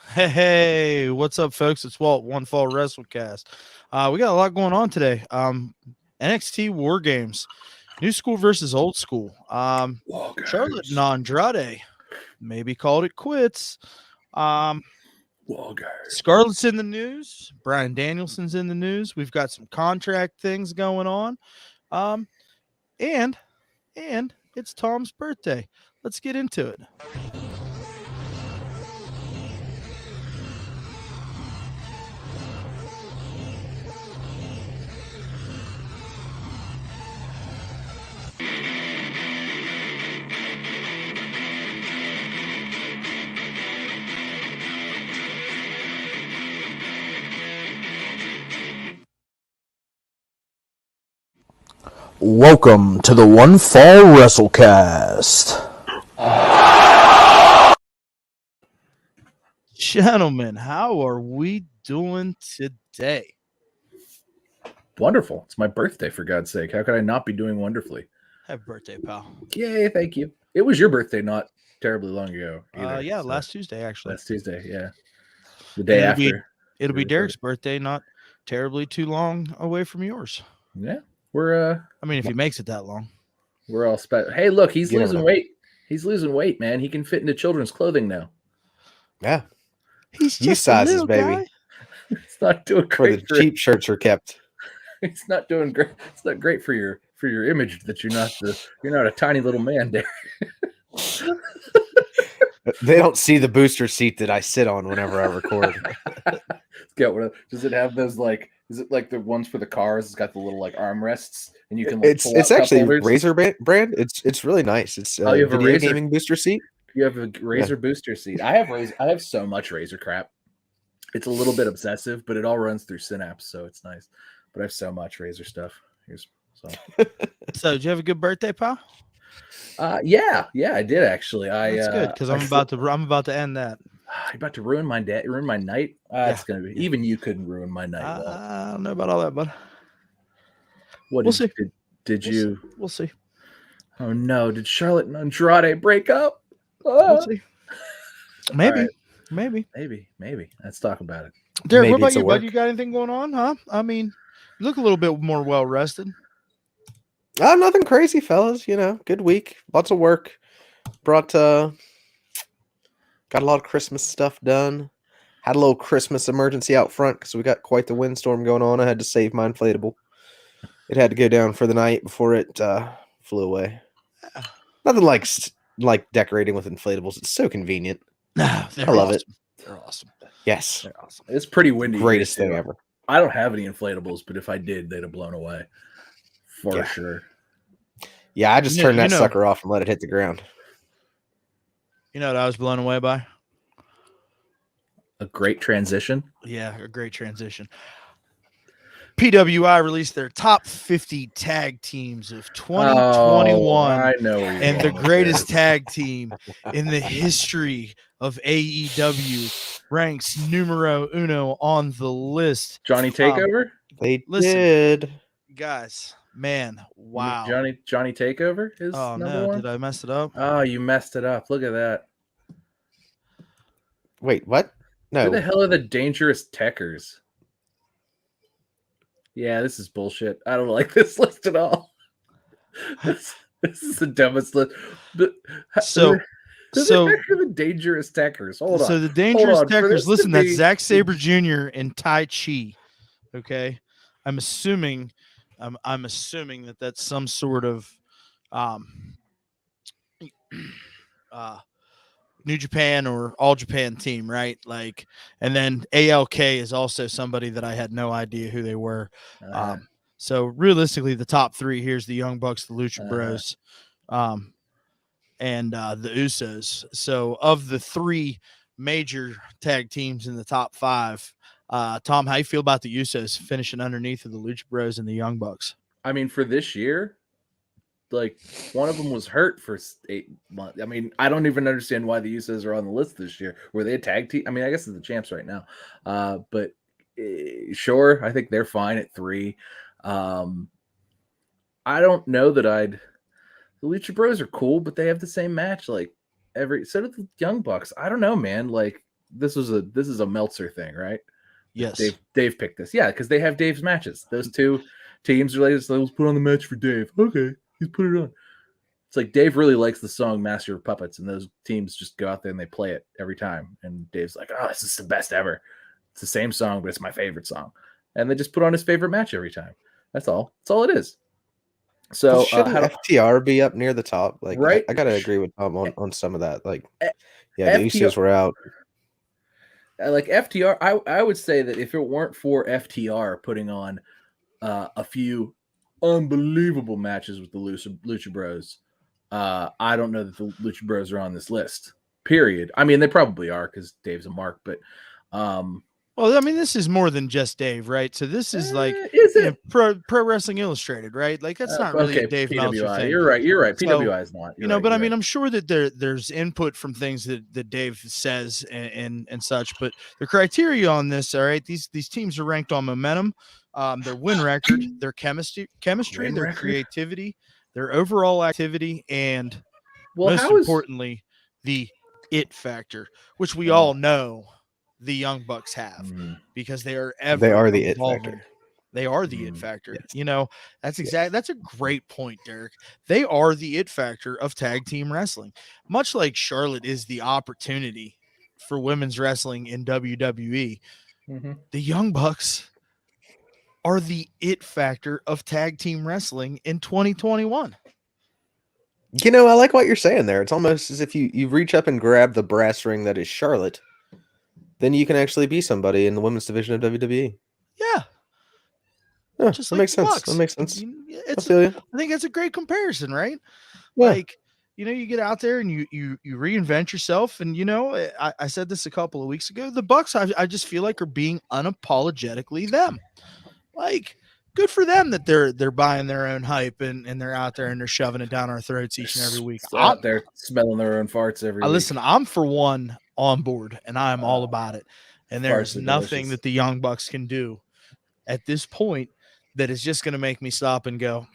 Hey, what's up, folks? It's Walt, One Fall WrestleCast. We got a lot going on today. NXT War Games, new school versus old school. Charlotte and Andrade maybe called it quits. Um, Scarlett's in the news. Brian Danielson's in the news. We've got some contract things going on. Um, and it's Tom's birthday. Let's get into it. Welcome to the One Fall WrestleCast. Gentlemen, how are we doing today? Wonderful. It's my birthday, for God's sake. How could I not be doing wonderfully? Happy birthday, pal. Yay, thank you. It was your birthday not terribly long ago either. Yeah, last Tuesday, actually. Last Tuesday, yeah. The day after. It'll be Derek's birthday, not terribly too long away from yours. Yeah. We're I mean, if he makes it that long. We're all special. Hey, look, he's losing weight. He's losing weight, man. He can fit into children's clothing now. Yeah. He's just sizes, baby. It's not doing great. The cheap shirts are kept. It's not doing great. It's not great for your image that you're not a tiny little man there. They don't see the booster seat that I sit on whenever I record. Does it have those like? Is it like the ones for the cars? It's got the little like armrests, and you can. Like, it's actually Razor brand. It's really nice. It's you have a Razor gaming booster seat. You have a Razor booster seat. I have so much Razor crap. It's a little bit obsessive, but it all runs through Synapse, so it's nice. But I have so much Razor stuff. So did you have a good birthday, pal? Yeah, I did actually. That's good because I'm about to end that. You're about to ruin my night. It's gonna be. Even you couldn't ruin my night. I don't know about all that, bud. We'll see. We'll see. Oh no! Did Charlotte and Andrade break up? We'll see. Maybe. Let's talk about it. Derek, what about you, bud? You got anything going on, huh? I mean, you look a little bit more well rested. Nothing crazy, fellas. Good week. Lots of work. Got a lot of Christmas stuff done. Had a little Christmas emergency out front because we got quite the windstorm going on. I had to save my inflatable. It had to go down for the night before it flew away. Nothing like decorating with inflatables. It's so convenient. I love it. They're awesome. Yes. They're awesome. It's pretty windy. Greatest thing ever. I don't have any inflatables, but if I did, they'd have blown away. For sure. Yeah, I just turned that sucker off and let it hit the ground. You know what I was blown away by? A great transition. Yeah, a great transition. PWI released their top 50 tag teams of 2021. I know. And the greatest tag team in the history of AEW ranks numero uno on the list. Johnny Takeover? They did. Guys, man, wow. Johnny Takeover is number one? Did I mess it up? Oh, you messed it up. Look at that. Wait, what? No. Who the hell are the Dangerous Techers? Yeah, this is bullshit. I don't like this list at all. This is the dumbest list. But so the Dangerous Techers. Hold on. So the Dangerous Techers. Listen, that's Zack Sabre Jr. and Tai Chi. Okay, I'm assuming that that's some sort of New Japan or All Japan team, right? Like, and then ALK is also somebody that I had no idea who they were. So realistically, the top three here's the Young Bucks, the Lucha Bros, and the Usos. So of the three major tag teams in the top five, Tom, how you feel about the Usos finishing underneath of the Lucha Bros and the Young Bucks? I mean, for this year, like one of them was hurt for 8 months. I mean, I don't even understand why the Usos are on the list this year. Were they a tag team? I mean, I guess they're the champs right now. But sure, I think they're fine at 3. I don't know that the Lucha Bros are cool, but they have the same match like so do the Young Bucks. I don't know, man. Like this is a Meltzer thing, right? Yes. Dave picked this. Yeah, because they have Dave's matches. Those two teams are like, let's put on the match for Dave. Okay, he's put it on. It's like Dave really likes the song Master of Puppets, and those teams just go out there and they play it every time. And Dave's like, oh, this is the best ever. It's the same song, but it's my favorite song. And they just put on his favorite match every time. That's all. That's all it is. So Well, shouldn't FTR be up near the top? Like, right? I gotta agree with Tom on some of that. Like, yeah, FTR, the Usos were out. Like FTR, I would say that if it weren't for FTR putting on a few unbelievable matches with the Lucha Bros, I don't know that the Lucha Bros are on this list. Period. I mean, they probably are because Dave's a mark, but well, I mean, this is more than just Dave, right? So this is like Pro Wrestling Illustrated, right? Like that's not really a Dave Meltzer thing. You're right. PWI is not. I mean, I'm sure that there's input from things that Dave says and such, but the criteria on this, all right, these teams are ranked on momentum, their win record, their chemistry, their creativity, their overall activity, and most importantly, the it factor, which we all know the Young Bucks have because they are the it factor. They are the it factor. Yes. That's a great point, Derek. They are the it factor of tag team wrestling. Much like Charlotte is the opportunity for women's wrestling in WWE, the Young Bucks are the it factor of tag team wrestling in 2021. I like what you're saying there. It's almost as if you reach up and grab the brass ring that is Charlotte. Then you can actually be somebody in the women's division of WWE. Yeah, just that makes sense. That makes sense. I feel you. I think that's a great comparison, right? Yeah. Like, you get out there and you reinvent yourself. And, I said this a couple of weeks ago. The Bucks, I just feel like are being unapologetically them. Like, good for them that they're buying their own hype and they're out there and they're shoving it down our throats each and every week. Out there smelling their own farts every week. Listen, I'm for one on board and I'm all about it. And there's nothing that the Young Bucks can do at this point that is just going to make me stop and go,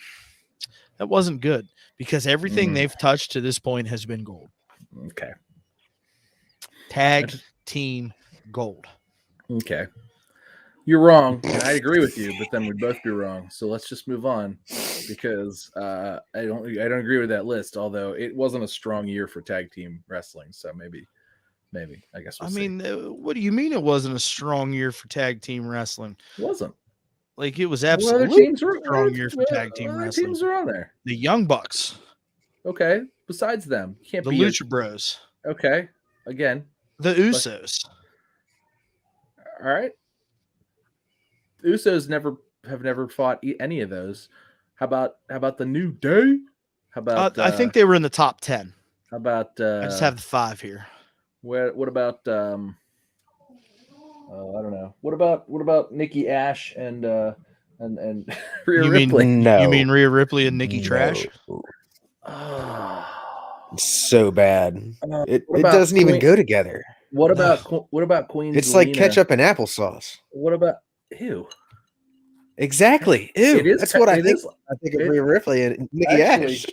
that wasn't good, because everything they've touched to this point has been gold. Okay. Tag team gold. Okay. You're wrong, and I agree with you, but then we'd both be wrong. So let's just move on, because I don't agree with that list. Although it wasn't a strong year for tag team wrestling, so maybe I guess. We'll see. What do you mean it wasn't a strong year for tag team wrestling? It wasn't. Like, it was absolutely a strong year for tag team wrestling. Teams are on there. The Young Bucks. Okay. Besides them, the Lucha Bros. Okay. Again, the Usos. All right. The Usos have never fought any of those. How about the New Day? How about? I think they were in the top 10. How about? I just have the 5 here. What about? I don't know. What about Nikki Ash and Rhea Ripley? You mean Rhea Ripley and Nikki Trash? So bad. It doesn't even go together. What about Queen? It's Zelina? Like ketchup and applesauce. What about ew? Exactly. Ew. That's what I think. I think of Rhea Ripley and Nikki Ash.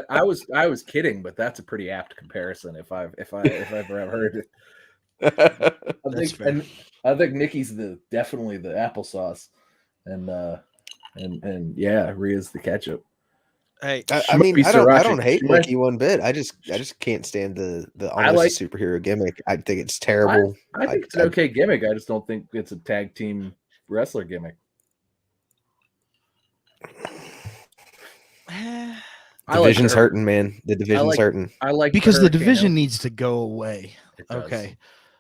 I was kidding, but that's a pretty apt comparison if I've ever heard it. I think Nikki's definitely the applesauce, and yeah, Rhea's the ketchup. Hey, I don't hate Nikki one bit. I just can't stand the almost superhero gimmick. I think it's terrible. I think it's an okay gimmick. I just don't think it's a tag team wrestler gimmick. Division's hurting, man. The division's hurting. Because the division needs to go away. Okay.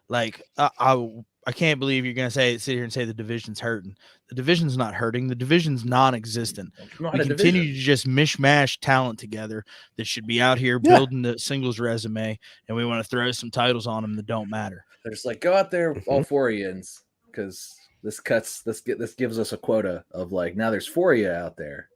Like, I can't believe you're gonna sit here and say the division's hurting. The division's not hurting. The division's non-existent. We continue to just mishmash talent together that should be out here building the singles resume, and we want to throw some titles on them that don't matter. They're just like, go out there, all 4 of you, because this gives us a quota of like, now there's 4 of you out there.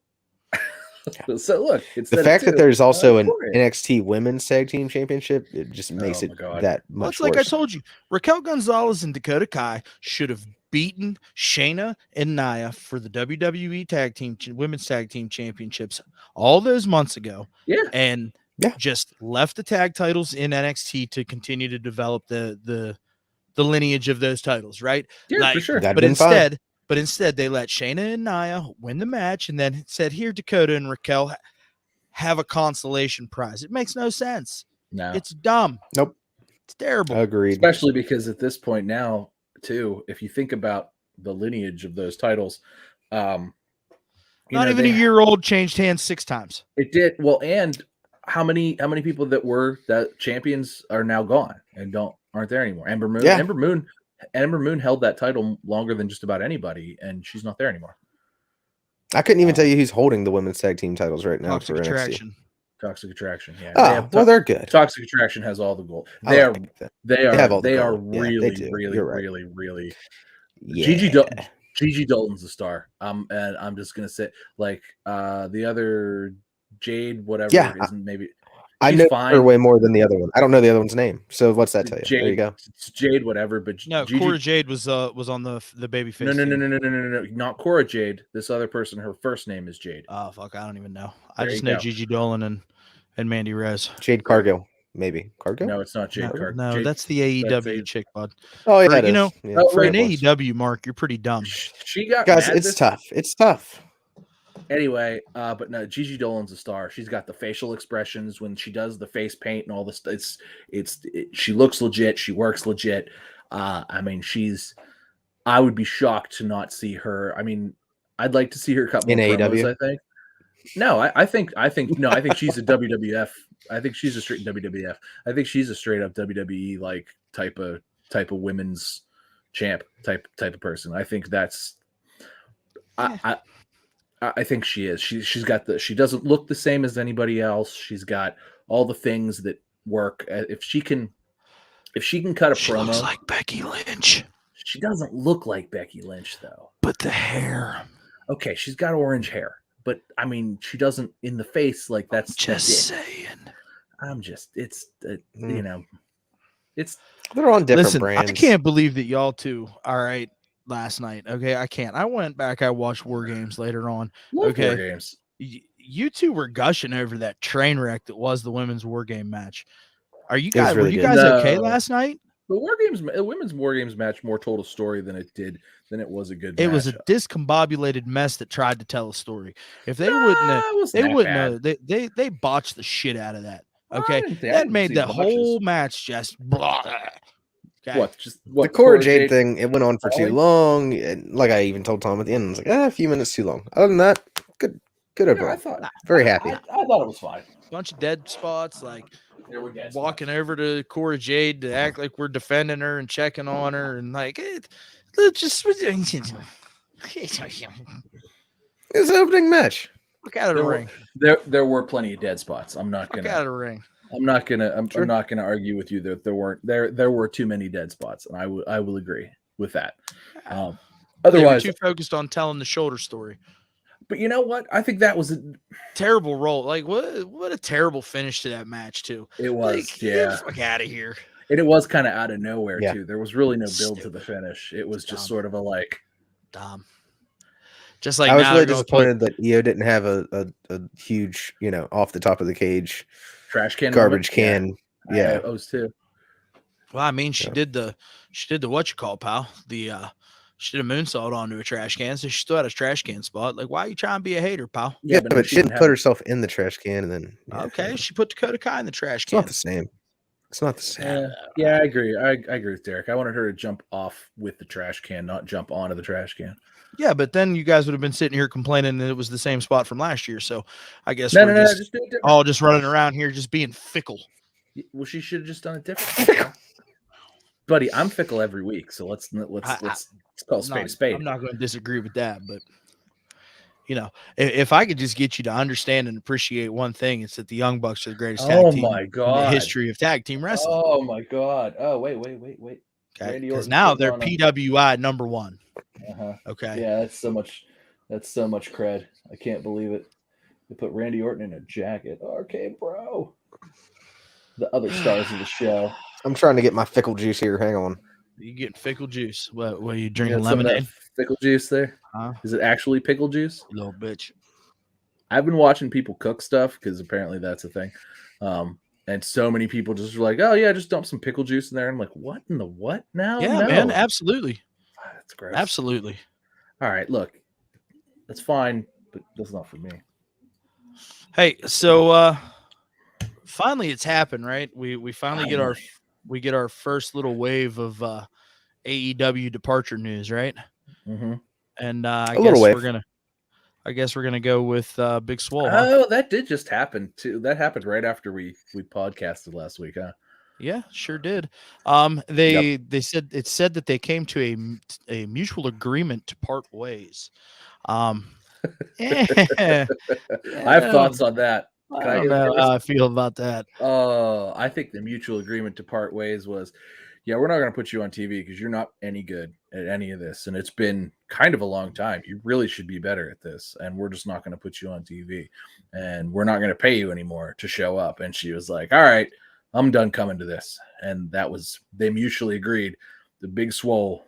So look, it's the fact that there's also an NXT Women's Tag Team Championship. It just makes it that much it's like worse. I told you, Raquel Gonzalez and Dakota Kai should have beaten Shayna and Nia for the WWE Women's Tag Team Championships all those months ago. Yeah, and just left the tag titles in NXT to continue to develop the lineage of those titles, right? Yeah, for sure. That'd But been fine. instead they let Shayna and Nia win the match and then said, here, Dakota and Raquel have a consolation prize. It makes no sense. No. It's dumb. Nope. It's terrible. Agreed. Especially because at this point now, too, if you think about the lineage of those titles, Not even a year old, changed hands 6 times. It did. Well, and how many people that were that champions are now gone and aren't there anymore? Ember Moon. Yeah. Ember Moon held that title longer than just about anybody, and she's not there anymore. I couldn't even tell you who's holding the women's tag team titles right now Toxic for NXT. Attraction. Toxic Attraction. Yeah. Oh, well, they're good. Toxic Attraction has all the gold. I like them. They have all the are gold. Yeah, really, they do. really, You're right. really, really. Yeah. Gigi Dalton's a star. And I'm just gonna say, like, the other Jade, whatever, isn't maybe. I know her way more than the other one. I don't know the other one's name. So what's that tell you? Jade, there you go. It's Jade, whatever. But no, Gigi, Cora Jade was on the baby face. No, not Cora Jade. This other person, her first name is Jade. Oh fuck, I don't even know. I just know Gigi Dolan and Mandy Rose. Jade Cargill, maybe. Cargill? No, it's not Jade Cargill. No, Jade, that's the AEW chick, bud. Oh yeah, for an AEW, Mark, you're pretty dumb. She got guys. It's tough. It's tough. Anyway, but no, Gigi Dolan's a star. She's got the facial expressions when she does the face paint and all this. She looks legit. She works legit. I mean, I would be shocked to not see her. I mean, I'd like to see her cut more promos, I think. No, I think she's a WWF. I think she's a straight WWF. I think she's a straight up WWE like type of women's champ type of person. I think that's. Yeah. I think she is. She's got she doesn't look the same as anybody else. She's got all the things that work. If she can cut a promo, she looks like Becky Lynch. She doesn't look like Becky Lynch though. But the hair. Okay, she's got orange hair, but I mean, she doesn't in the face like that's just saying. I'm just you know, it's they're on different brands. I can't believe that y'all two. All right. Last night, okay, I can't. I went back. I watched War Games later on. Okay, War Games. You two were gushing over that train wreck that was the women's War Game match. Are you guys? Really were you guys okay last night? The women's War Games match more told a story than it was a good. It was a discombobulated mess that tried to tell a story. If they they botched the shit out of that. Okay, that made the whole match just blah. Okay. The Cora Jade thing, it went on for too long. And like I even told Tom at the end, I was like, a few minutes too long. Other than that, good overall. Very happy. I thought it was fine. Bunch of dead spots, like walking over to Cora Jade to act like we're defending her and checking on her, and like it's an opening match. Look out of the ring. There were plenty of dead spots. I'm not gonna. Look out of the ring. I'm not gonna argue with you that there were too many dead spots, and I will agree with that. Otherwise, too focused on telling the shoulder story. But you know what? I think that was a terrible role. Like what a terrible finish to that match too. It was, like, yeah. Get the fuck out of here. And it was kind of out of nowhere too. There was really no build to the finish. It was just sort of a like dumb. Just like I was really disappointed that Io didn't have a huge, off the top of the cage trash can garbage can. Yeah. I was too. Well, I mean, she did the what you call, pal. She did a moonsault onto a trash can, so she still had a trash can spot. Like, why are you trying to be a hater, pal? Yeah, but she didn't put herself in the trash can, and then okay, she put Dakota Kai in the trash can. It's not the same. It's not the same. Yeah, I agree. I agree with Derek. I wanted her to jump off with the trash can, not jump onto the trash can. Yeah, but then you guys would have been sitting here complaining that it was the same spot from last year. So I guess we're just running around here just being fickle. Well, she should have just done it differently. Buddy, I'm fickle every week, so let's call spade a spade. I'm not going to disagree with that, but if I could just get you to understand and appreciate one thing, it's that the Young Bucks are the greatest tag team in the history of tag team wrestling. Oh my God! Oh wait. Okay, because now they're PWI number 1. Okay. Yeah, that's so much cred. I can't believe it. They put Randy Orton in a jacket. Okay, bro. The other stars of the show. I'm trying to get my fickle juice here. Hang on. You getting fickle juice? What are you drinking? Lemonade? Pickle juice there? Is it actually pickle juice? Little bitch. I've been watching people cook stuff because apparently that's a thing. And so many people just were like, oh yeah, just dump some pickle juice in there. I'm like, what in the what now? Yeah, No, man, absolutely. that's gross. Absolutely. All right, look, that's fine, but that's not for me. Hey, so finally it's happened, right? We finally get our first little wave of AEW departure news, right? Mm-hmm. And A little wave. I guess we're gonna go with Big Swole, huh? Oh, that did just happen too. That happened right after we podcasted last week, huh? Yeah, sure did. Yep. They said that they came to a mutual agreement to part ways. Yeah, I have thoughts on that. Can I I don't go know how I first? feel about that. I think the mutual agreement to part ways was, yeah, we're not going to put you on TV because you're not any good at any of this, and it's been kind of a long time. You really should be better at this, and we're just not going to put you on TV, and we're not going to pay you anymore to show up. And she was like, all right, I'm done coming to this. And that was, they mutually agreed. The Big Swole,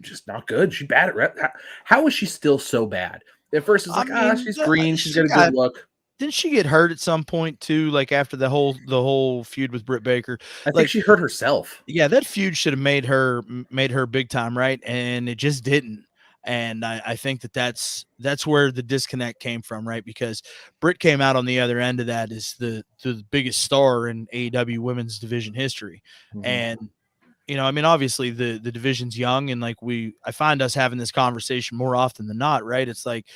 just not good. She bad at rep. How is she still so bad? At first, it's like, she's green. She's got a good look. Didn't she get hurt at some point too? Like after the whole feud with Britt Baker, I think she hurt herself. Yeah, that feud should have made her big time, right? And it just didn't. And I think that's where the disconnect came from, right? Because Britt came out on the other end of that as the biggest star in AEW women's division history. Mm-hmm. And I mean, obviously the division's young, and like I find us having this conversation more often than not, right? It's like,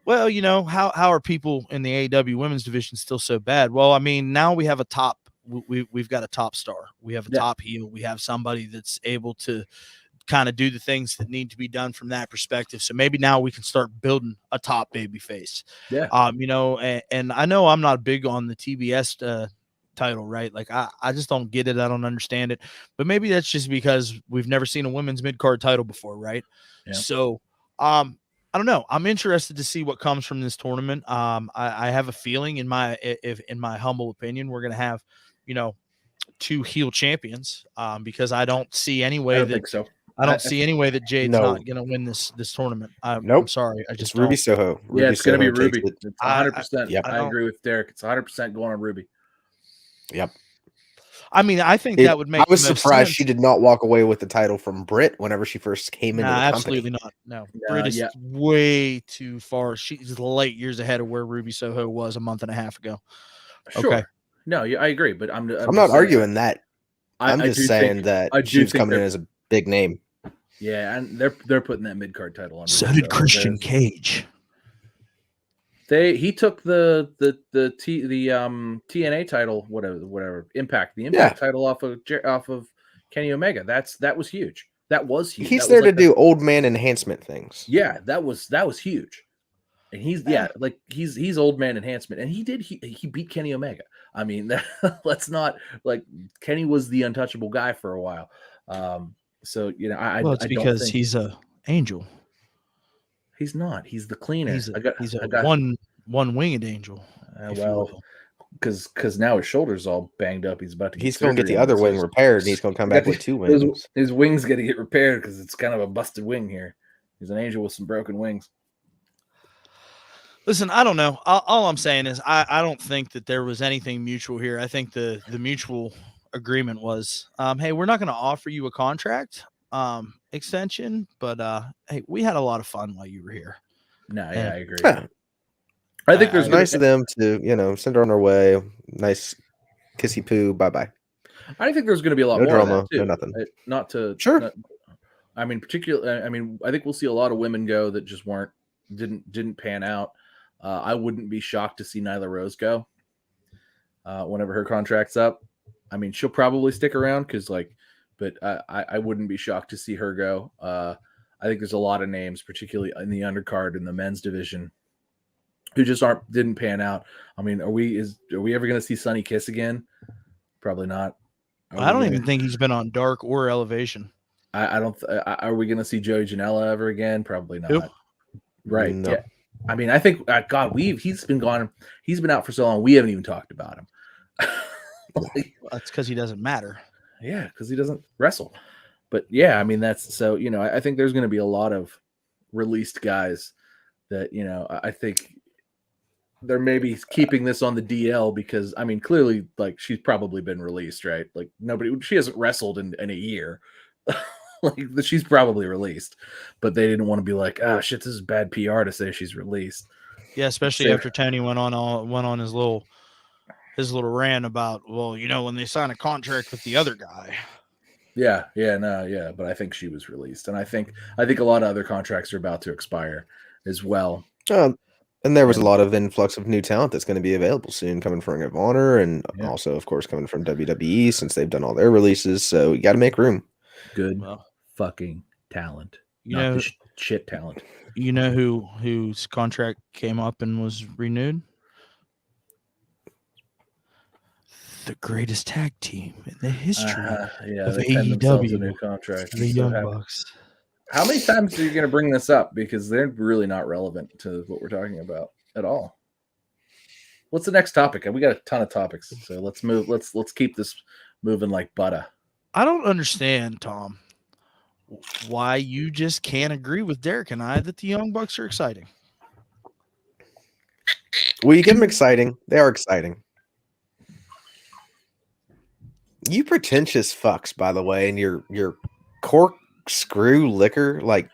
well, how are people in the AEW women's division still so bad? Well, I mean, now we have a top. We've got a top star. We have a top heel. We have somebody that's able to kind of do the things that need to be done from that perspective. So maybe now we can start building a top baby face. Yeah. And I know I'm not big on the TBS title, right? Like I just don't get it. I don't understand it. But maybe that's just because we've never seen a women's mid-card title before, right? Yeah. So I don't know. I'm interested to see what comes from this tournament. I have a feeling, in my humble opinion, we're going to have, two heel champions. Because I don't see any way think so. I don't see any way that Jade's not going to win this tournament. I'm sorry. I just Ruby Soho. It's going to be Ruby. It's 100%. Yep. I agree with Derek. It's 100% going on Ruby. Yep. I mean, I think that would make. I was surprised she did not walk away with the title from Britt whenever she first came into the company. Absolutely not. No, Britt is way too far. She's light years ahead of where Ruby Soho was a month and a half ago. Sure. Okay. No, I agree, but I'm not arguing that. I'm just saying that she was coming in as a big name. Yeah, and they're putting that mid card title on. So did Christian Cage. He took the TNA title, whatever Impact, the Impact title off of Kenny Omega. That was huge. That was huge. He's there to do old man enhancement things. Yeah, that was huge. And he's old man enhancement, and he beat Kenny Omega. I mean, let's not, like, Kenny was the untouchable guy for a while. So it's because he's a angel. He's not. He's the cleaner. He's a one-winged angel. Because now his shoulder's all banged up. He's about to. He's going to get the other wing repaired, and he's going to come back with two wings. His wing's got to get repaired because it's kind of a busted wing here. He's an angel with some broken wings. Listen, I don't know. All I'm saying is I don't think that there was anything mutual here. I think the mutual agreement was, hey, we're not going to offer you a contract extension, but hey, we had a lot of fun while you were here. No, I agree. Yeah. I think there's nice of them to, send her on her way. Nice kissy poo. Bye-bye. I think there's going to be a lot more drama, of that too. No nothing. Sure. I think we'll see a lot of women go that just didn't pan out. I wouldn't be shocked to see Nyla Rose go whenever her contract's up. I mean, she'll probably stick around but I wouldn't be shocked to see her go. I think there's a lot of names, particularly in the undercard in the men's division, who just didn't pan out. I mean, are we ever going to see Sonny Kiss again? Probably not. I don't even think he's been on Dark or Elevation. I don't. Are we going to see Joey Janela ever again? Probably not. Nope. Right. No. Yeah. I mean, I think he's been gone. He's been out for so long. We haven't even talked about him. That's because he doesn't matter. Yeah, because he doesn't wrestle. But yeah, I mean, that's so, I think there's going to be a lot of released guys that, I think they're maybe keeping this on the DL because I mean, clearly, like she's probably been released, right? Like she hasn't wrestled in a year. Like she's probably released, but they didn't want to be like, oh shit, this is bad PR to say she's released. Yeah, especially after Tony went on his little rant about, well, when they sign a contract with the other guy. Yeah, but I think she was released, and I think a lot of other contracts are about to expire as well. And there was a lot of influx of new talent that's going to be available soon, coming from Ring of Honor, and also, of course, coming from WWE since they've done all their releases. So you got to make room. Good fucking talent, shit talent. You know whose contract came up and was renewed? The greatest tag team in the history of AEW, a new contract. the Young Bucks. How many times are you going to bring this up? Because they're really not relevant to what we're talking about at all. What's the next topic? We got a ton of topics, so let's move. Let's keep this moving like butter. I don't understand, Tom, why you just can't agree with Derek and I that the Young Bucks are exciting. Well, you get them exciting. They are exciting. You pretentious fucks, by the way, and your corkscrew liquor. Like,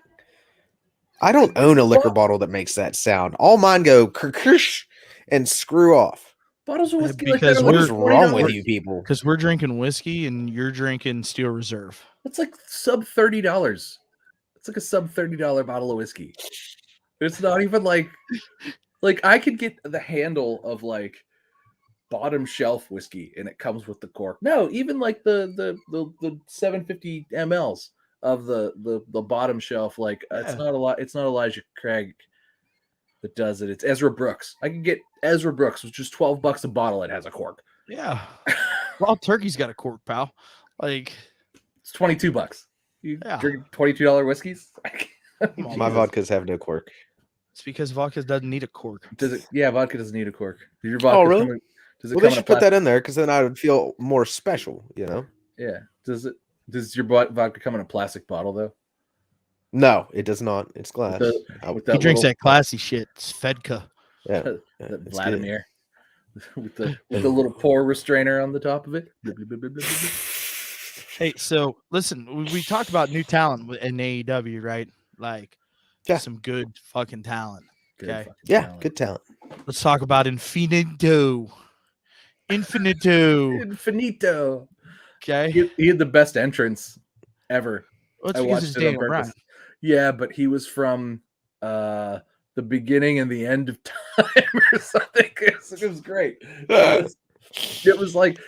I don't own a liquor bottle that makes that sound. All mine go kersh and screw off. Bottles of whiskey, because what is wrong with you people? Because we're drinking whiskey and you're drinking Steel Reserve. It's like sub $30. It's like a sub $30 bottle of whiskey. It's not even like I could get the handle of like bottom shelf whiskey and it comes with the cork. No, even like the 750 mLs of the bottom shelf. Like it's not a lot. It's not Elijah Craig that does it. It's Ezra Brooks. I can get Ezra Brooks, which is $12 a bottle. It has a cork. Yeah. Well, Turkey's got a cork, pal. Like it's $22. You drink $22 whiskeys? My vodkas have no cork. It's because vodka doesn't need a cork. Does it? Yeah, vodka doesn't need a cork. Your vodka really? They should put that in there because then I would feel more special, Yeah. Does your vodka come in a plastic bottle though? No, it does not. It's glass. He drinks that classy shit. It's Fedka. Yeah. Vladimir. with the little pour restrainer on the top of it. Hey, so listen, we talked about new talent in AEW, right? Like some good fucking talent. Okay. Good talent. Let's talk about Infinito. Okay. He had the best entrance ever. Well, it's because it's Daniel Bryan. Yeah, but he was from the beginning and the end of time or something. It was great. It was like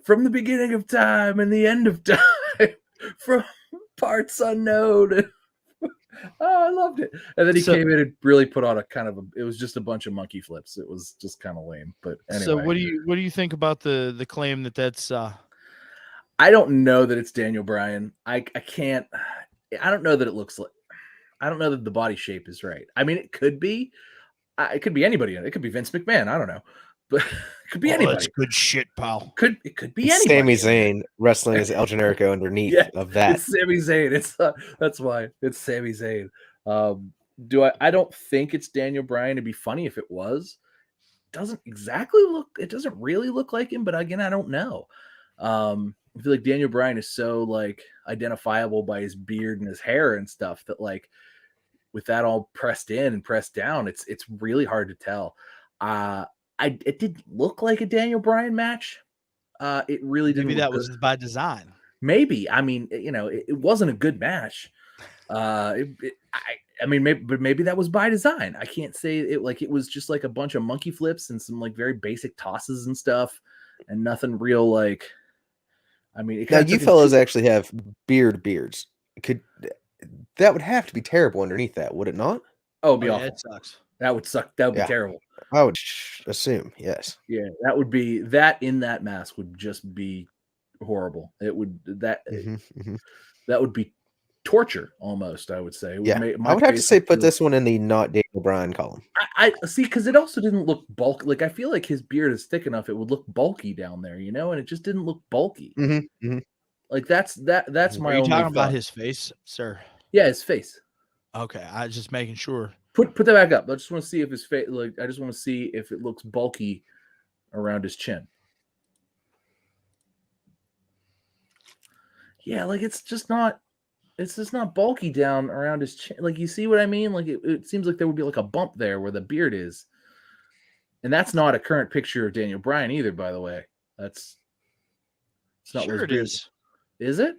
from the beginning of time and the end of time, from parts unknown. Oh, I loved it. And then he came in and really put on it was just a bunch of monkey flips. It was just kind of lame. But anyway. So what do you think about the claim that's I don't know that it's Daniel Bryan. I don't know that it looks like, I don't know that the body shape is right. I mean, it could be anybody. It could be Vince McMahon. I don't know, but it could be anybody. That's good shit, pal. It could be anybody. Sami Zayn wrestling as El Generico underneath of that. It's Sami Zayn. That's why it's Sami Zayn. I don't think it's Daniel Bryan. It'd be funny if it was. It doesn't really look like him, but again, I don't know. I feel like Daniel Bryan is so like identifiable by his beard and his hair and stuff that like with that all pressed in and pressed down, it's really hard to tell. It didn't look like a Daniel Bryan match. It really didn't. Maybe that was by design. Maybe. I mean, it wasn't a good match. Maybe that was by design. I can't say it. Like it was just like a bunch of monkey flips and some like very basic tosses and stuff, and nothing real like. I mean, now you fellas actually have beards. That would have to be terrible underneath that, would it not? Oh, it'd be awful. It sucks. That would suck. That would be terrible. I would assume, yes. Yeah, that would be that in that mask would just be horrible. It would that would be torture almost. I would say. I would have to say put this one in the not Daniel Bryan column. I see because it also didn't look bulky. Like I feel like his beard is thick enough; it would look bulky down there, and it just didn't look bulky. Like that's my. Are you talking about his face, sir? Yeah, his face. Okay, I was just making sure. Put that back up. I just want to see if his face, like, I just want to see if it looks bulky around his chin. Yeah, like it's just not bulky down around his chin. Like, you see what I mean? Like it seems like there would be like a bump there where the beard is. And that's not a current picture of Daniel Bryan either, by the way. It's not Sure what his it beard is. Is it?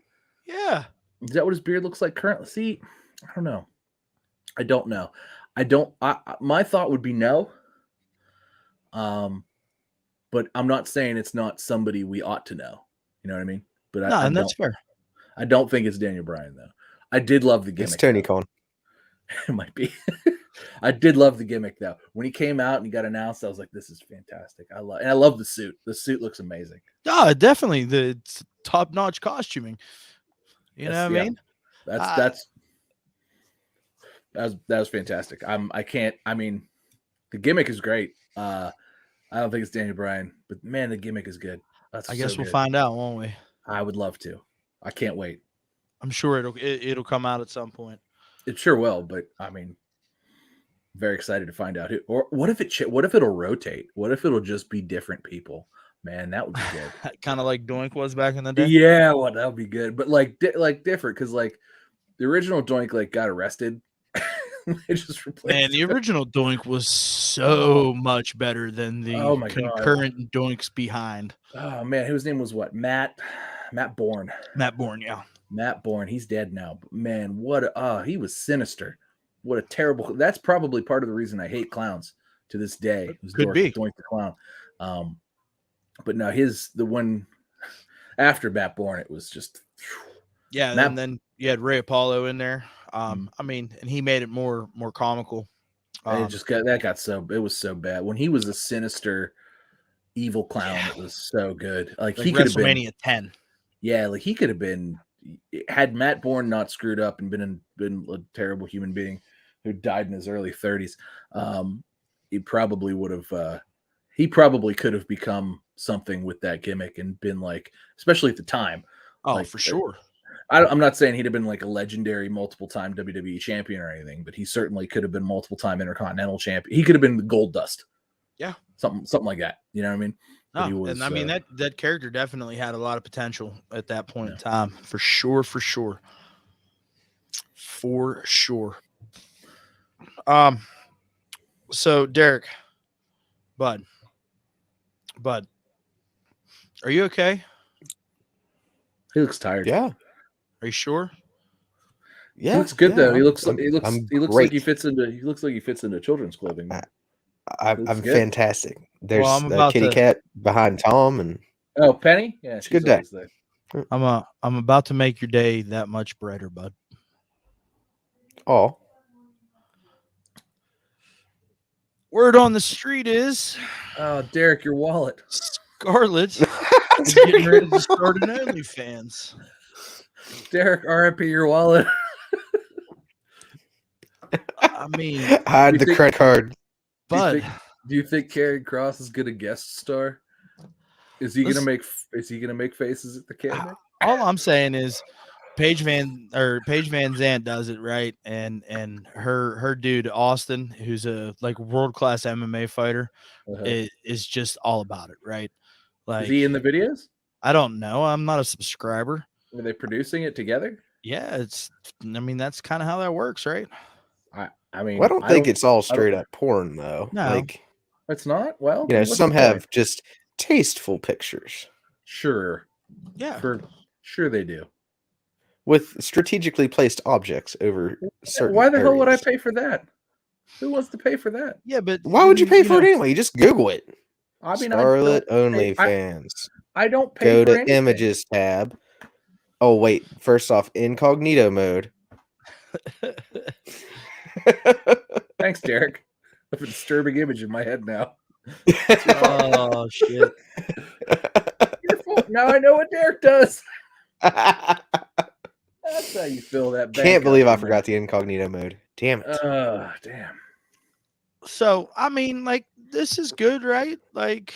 Yeah. Is that what his beard looks like currently? See, I don't know. I don't know. My thought would be no. But I'm not saying it's not somebody we ought to know. You know what I mean? But No, and that's fair. I don't think it's Daniel Bryan though. I did love the gimmick. It's Tony Khan. It might be. I did love the gimmick though. When he came out and he got announced, I was like, "This is fantastic." I love the suit. The suit looks amazing. Oh, definitely the top-notch costuming. You know what I mean? That was fantastic. I mean, the gimmick is great. I don't think it's Daniel Bryan, but man, the gimmick is good. I guess we'll find out, won't we? I would love to. I can't wait. I'm sure it'll come out at some point. It sure will, but I mean, very excited to find out who. Or what if it'll rotate? What if it'll just be different people? Man, that would be good. Kind of like Doink was back in the day. Yeah, well, that would be good, but like different because like the original Doink like got arrested. They just replaced. Man, the original Doink was so much better than the concurrent Doinks behind. Oh man, whose name was what? Matt Bourne. Matt Bourne, yeah. Matt Bourne. He's dead now. But man, he was sinister. What a terrible. That's probably part of the reason I hate clowns to this day. Could be Doink the clown. But no, the one after Matt Bourne, it was just. Yeah, and then you had Ray Apollo in there. I mean, and he made it more comical. It was so bad when he was a sinister, evil clown. Yeah. It was so good. Like he could have been WrestleMania 10. Yeah, like he could have been. Had Matt Bourne not screwed up and been a terrible human being who died in his early 30s, he probably would have. He probably could have become something with that gimmick and been like, especially at the time. Oh, like, for sure. I'm not saying he'd have been like a legendary multiple-time WWE champion or anything, but he certainly could have been multiple-time Intercontinental champion. He could have been the Gold Dust. Yeah. Something like that. You know what I mean? No, and I mean that character definitely had a lot of potential at that point in time. For sure. So Derek, Bud, are you okay? He looks tired. Yeah. Are you sure? Yeah. He looks good though. He looks like he fits into children's clothing. I'm fantastic. There's the kitty cat behind Tom and Penny. Yeah, it's a good day. I'm about to make your day that much brighter, Bud. Oh. Word on the street is, Derek, your wallet. Scarlett is getting ready to start an OnlyFans. Derek, RIP your wallet. I mean, hide the credit card. But do you think Karrion Kross is gonna guest star? Is he gonna make faces at the camera? All I'm saying is Paige Van Zandt does it right, and her dude Austin, who's a like world-class MMA fighter, is just all about it, right? Like, is he in the videos? I don't know. I'm not a subscriber. Are they producing it together? Yeah, I mean, that's kind of how that works, right? I mean, I don't think it's all straight up porn though. No. Like, it's not. Well, some have just tasteful pictures. Sure. Yeah. Sure they do. With strategically placed objects over certain Why the areas. hell would I pay for that? Who wants to pay for that? Yeah, but why would you pay for it anyway? You just Google it. I mean, Scarlett OnlyFans. I don't pay Go for to anything. Images tab. Oh wait, first off, incognito mode. Thanks, Derek. I have a disturbing image in my head now. Oh shit! Your fault. Now I know what Derek does. That's how you fill that bank. Can't believe I forgot the incognito mode. Damn it. Damn. So I mean, like, this is good, right? Like,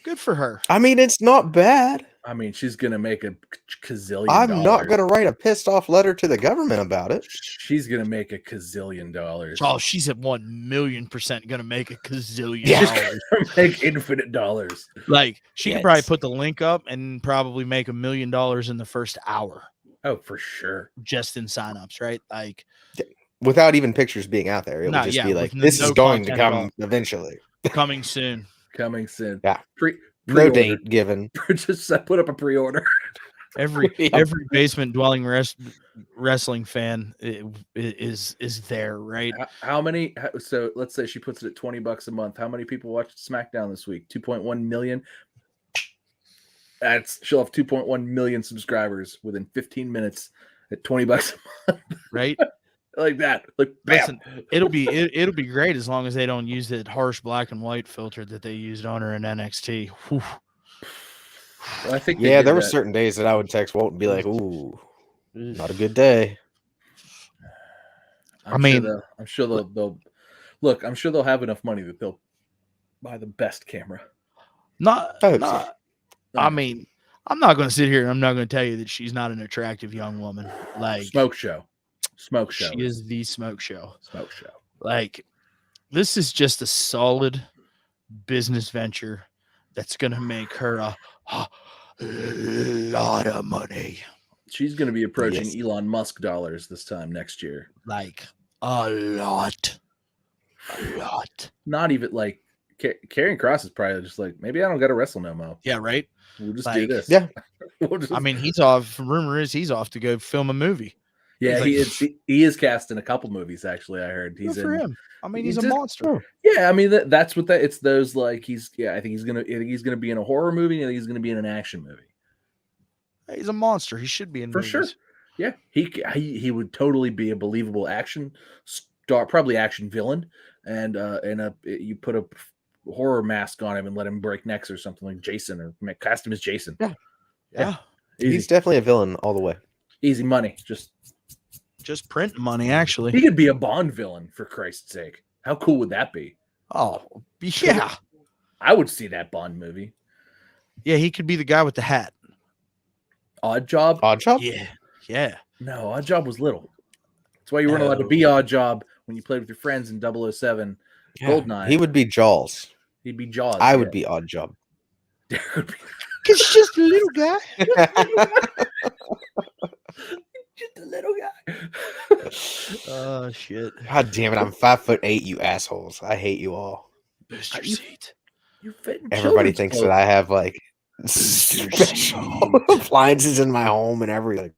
good for her. I mean, it's not bad. I mean, she's gonna make a gazillion. I'm not gonna write a pissed off letter to the government about it. She's gonna make a gazillion dollars. Oh, she's at 1,000,000% gonna make a gazillion She's dollars. gonna make infinite dollars. Like she could probably put the link up and probably make $1 million in the first hour. Oh, for sure. Just in signups, right? Like without even pictures being out there. It would just be like, this is going to come eventually. Coming soon. Coming soon. Yeah. No date given. Just put up a pre-order. Every basement dwelling wrestling fan is there, right? How many? So let's say she puts it at $20 a month. How many people watched SmackDown this week? 2.1 million. She'll have 2.1 million subscribers within 15 minutes at $20 a month. Right? Like that. Like bam. Listen, it'll be great as long as they don't use that harsh black and white filter that they used on her in NXT. Whew. Well, I think there were certain days that I would text Walt and be like, "Ooh, not a good day." I'm sure they'll look. I'm sure they'll have enough money that they'll buy the best camera. I mean, I'm not going to sit here and I'm not going to tell you that she's not an attractive young woman. Like smoke show. She is the smoke show. Smoke show. Like this is just a solid business venture that's going to make her a lot of money. She's going to be approaching Elon Musk dollars this time next year. Like a lot. Not even like Karrion Kross is probably just like, maybe I don't got to wrestle no more. Yeah, right. We'll just do this. Yeah. I mean, he's off. Rumor is he's off to go film a movie. Yeah, he is cast in a couple movies. Actually, I heard he's for him. I mean, he's a just, monster. Yeah, I mean that's what that. It's those like I think he's gonna be in a horror movie and he's gonna be in an action movie. He's a monster. He should be in for movies. Sure. Yeah, he would totally be a believable action star, probably action villain, and you put a horror mask on him and let him break necks or something like Jason or cast him as Jason. Yeah. He's definitely a villain all the way. Easy money, just print money. Actually, he could be a Bond villain for Christ's sake. How cool would that be? Oh yeah, I would see that Bond movie. Yeah, he could be the guy with the hat. Odd Job? Yeah. No, Odd Job was little. That's why you weren't allowed to be Odd Job when you played with your friends in 007 Goldeneye. He would be Jaws. He'd be Jaws. I would be Odd Job. It's just a little guy. Just a little guy. Oh shit! God damn it! I'm 5'8", you assholes. I hate you all. Booster seat. Everybody thinks that I have like special appliances in my home and everything.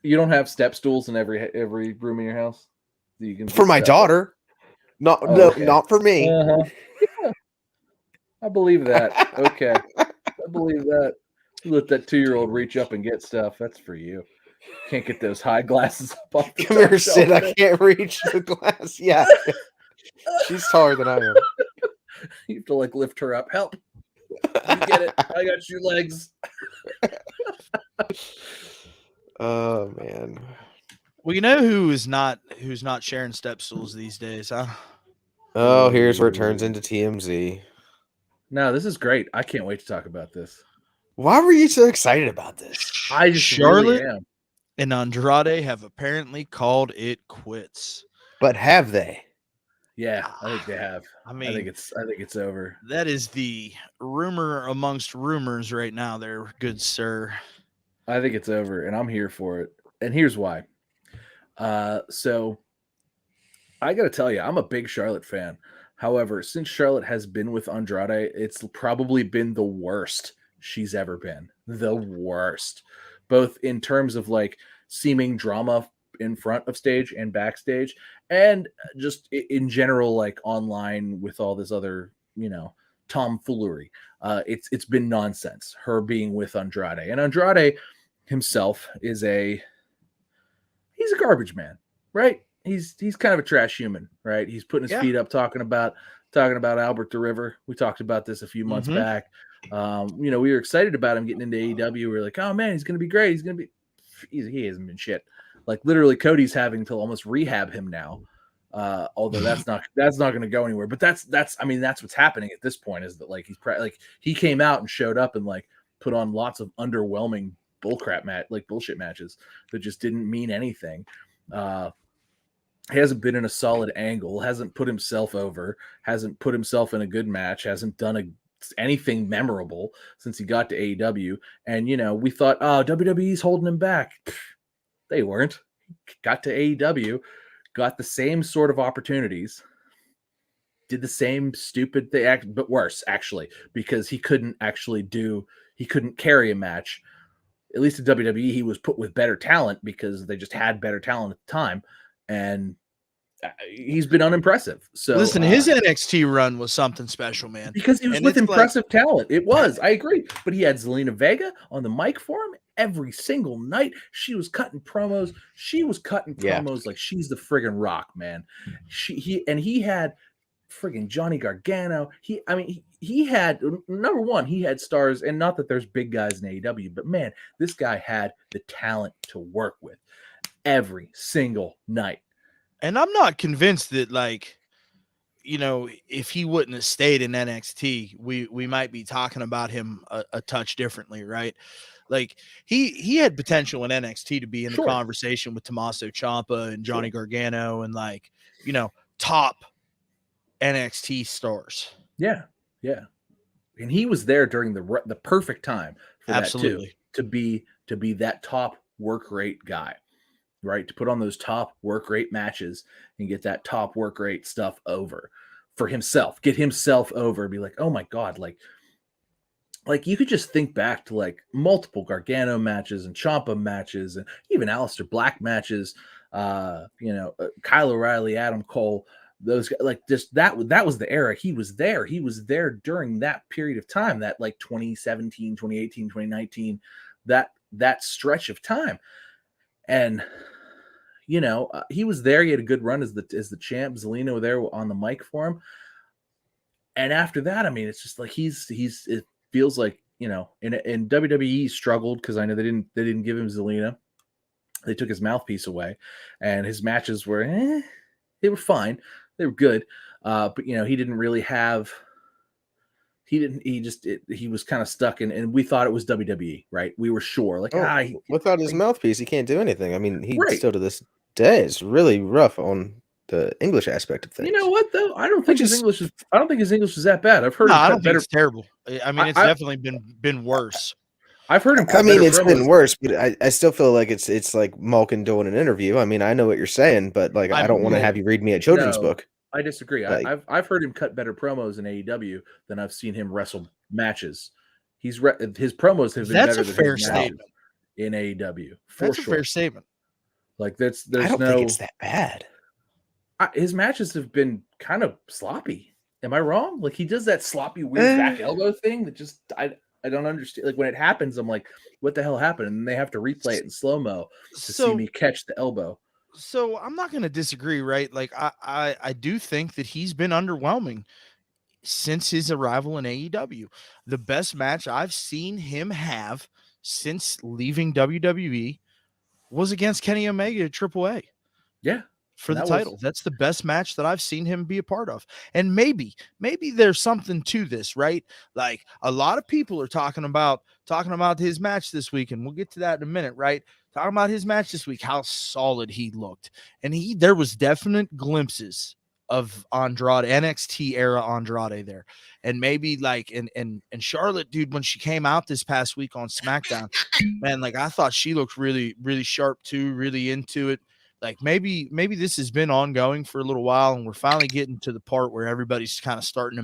You don't have step stools in every room in your house? You can for my daughter. Not for me. Yeah. I believe that. Okay. I believe that. You let that 2-year-old reach up and get stuff. That's for you. Can't get those high glasses up off the Come here, Sid. I can't reach the glass. Yeah. She's taller than I am. You have to like lift her up. Help. You get it. I got your legs. Oh man. Well, you know who's not sharing step stools these days, huh? Oh, here's where it turns into TMZ. No, this is great. I can't wait to talk about this. Why were you so excited about this? I just Charlotte really am. And Andrade have apparently called it quits. But have they? Yeah, I think they have. I mean, I think it's over. That is the rumor amongst rumors right now, there, good sir. I think it's over, and I'm here for it. And here's why. So I got to tell you, I'm a big Charlotte fan. However, since Charlotte has been with Andrade, it's probably been the worst she's ever been. The worst. Both in terms of like seeming drama in front of stage and backstage, and just in general, like online with all this other, tomfoolery. It's been nonsense, her being with Andrade. And Andrade himself he's a garbage man, right? He's kind of a trash human, right? He's putting his feet up talking about Albert the River. We talked about this a few months back. We were excited about him getting into AEW. We were like, oh man, he's gonna be great. He hasn't been shit. Like literally Cody's having to almost rehab him now. Although that's not going to go anywhere. But that's what's happening at this point, is that like he came out and showed up and like put on lots of underwhelming bullshit matches that just didn't mean anything. He hasn't been in a solid angle, hasn't put himself over, hasn't put himself in a good match, hasn't done anything memorable since he got to AEW. And, we thought, oh, WWE's holding him back. They weren't. Got to AEW, got the same sort of opportunities, did the same stupid thing, but worse, actually, because he couldn't carry a match. At least at WWE, he was put with better talent because they just had better talent at the time. And he's been unimpressive. So listen, his NXT run was something special, man. Because he was with impressive talent. It was. I agree. But he had Zelina Vega on the mic for him every single night. She was cutting promos. Like she's the friggin' Rock, man. He had friggin' Johnny Gargano. He had, number one, he had stars, and not that there's big guys in AEW, but man, this guy had the talent to work with every single night. And I'm not convinced that, if he wouldn't have stayed in NXT, we might be talking about him a touch differently, right? Like he had potential in NXT to be in the conversation with Tommaso Ciampa and Johnny Gargano and top NXT stars. Yeah. And he was there during the perfect time for Absolutely. that too, to be that top work rate guy. Right, to put on those top work rate matches and get that top work rate stuff over for himself, get himself over and be like, oh my God, like you could just think back to multiple Gargano matches and Ciampa matches and even Aleister Black matches, Kyle O'Reilly, Adam Cole, those guys, that was the era. He was there during that period of time, that 2017, 2018, 2019, that stretch of time. And he was there. He had a good run as the champ. Zelina was there on the mic for him. And after that, it's just it feels like, in WWE struggled because I know they didn't give him Zelina. They took his mouthpiece away, and his matches were they were fine. They were good. But he didn't really have. He was kind of stuck in, and we thought it was WWE, right? We were sure, without his mouthpiece, he can't do anything. He still to this day is really rough on the English aspect of things. You know what though? I don't think his English is that bad. I've heard. No, I don't think it's terrible. It's definitely been worse. I've heard him. It's been worse, but I still feel like it's like Malkin doing an interview. I know what you're saying, but I don't want to have you read me a children's book. I disagree. I've heard him cut better promos in AEW than I've seen him wrestle matches. His promos have been better than fair statement in AEW. That's a fair statement. I don't think it's that bad. His matches have been kind of sloppy. Am I wrong? He does that sloppy weird back elbow thing that just I don't understand. When it happens, I'm like, what the hell happened? And they have to replay it in slow-mo to see me catch the elbow. So I'm not going to disagree, right? I do think that he's been underwhelming since his arrival in AEW. The best match I've seen him have since leaving WWE was against Kenny Omega at AAA. Yeah. For the title. That's the best match that I've seen him be a part of. And maybe there's something to this, right? A lot of people are talking about his match this week, and we'll get to that in a minute, right? Talking about his match this week, how solid he looked. And there was definite glimpses of Andrade, NXT era Andrade there. And maybe and Charlotte, dude, when she came out this past week on SmackDown, man, I thought she looked really, really sharp too, really into it. Maybe this has been ongoing for a little while, and we're finally getting to the part where everybody's kind of starting to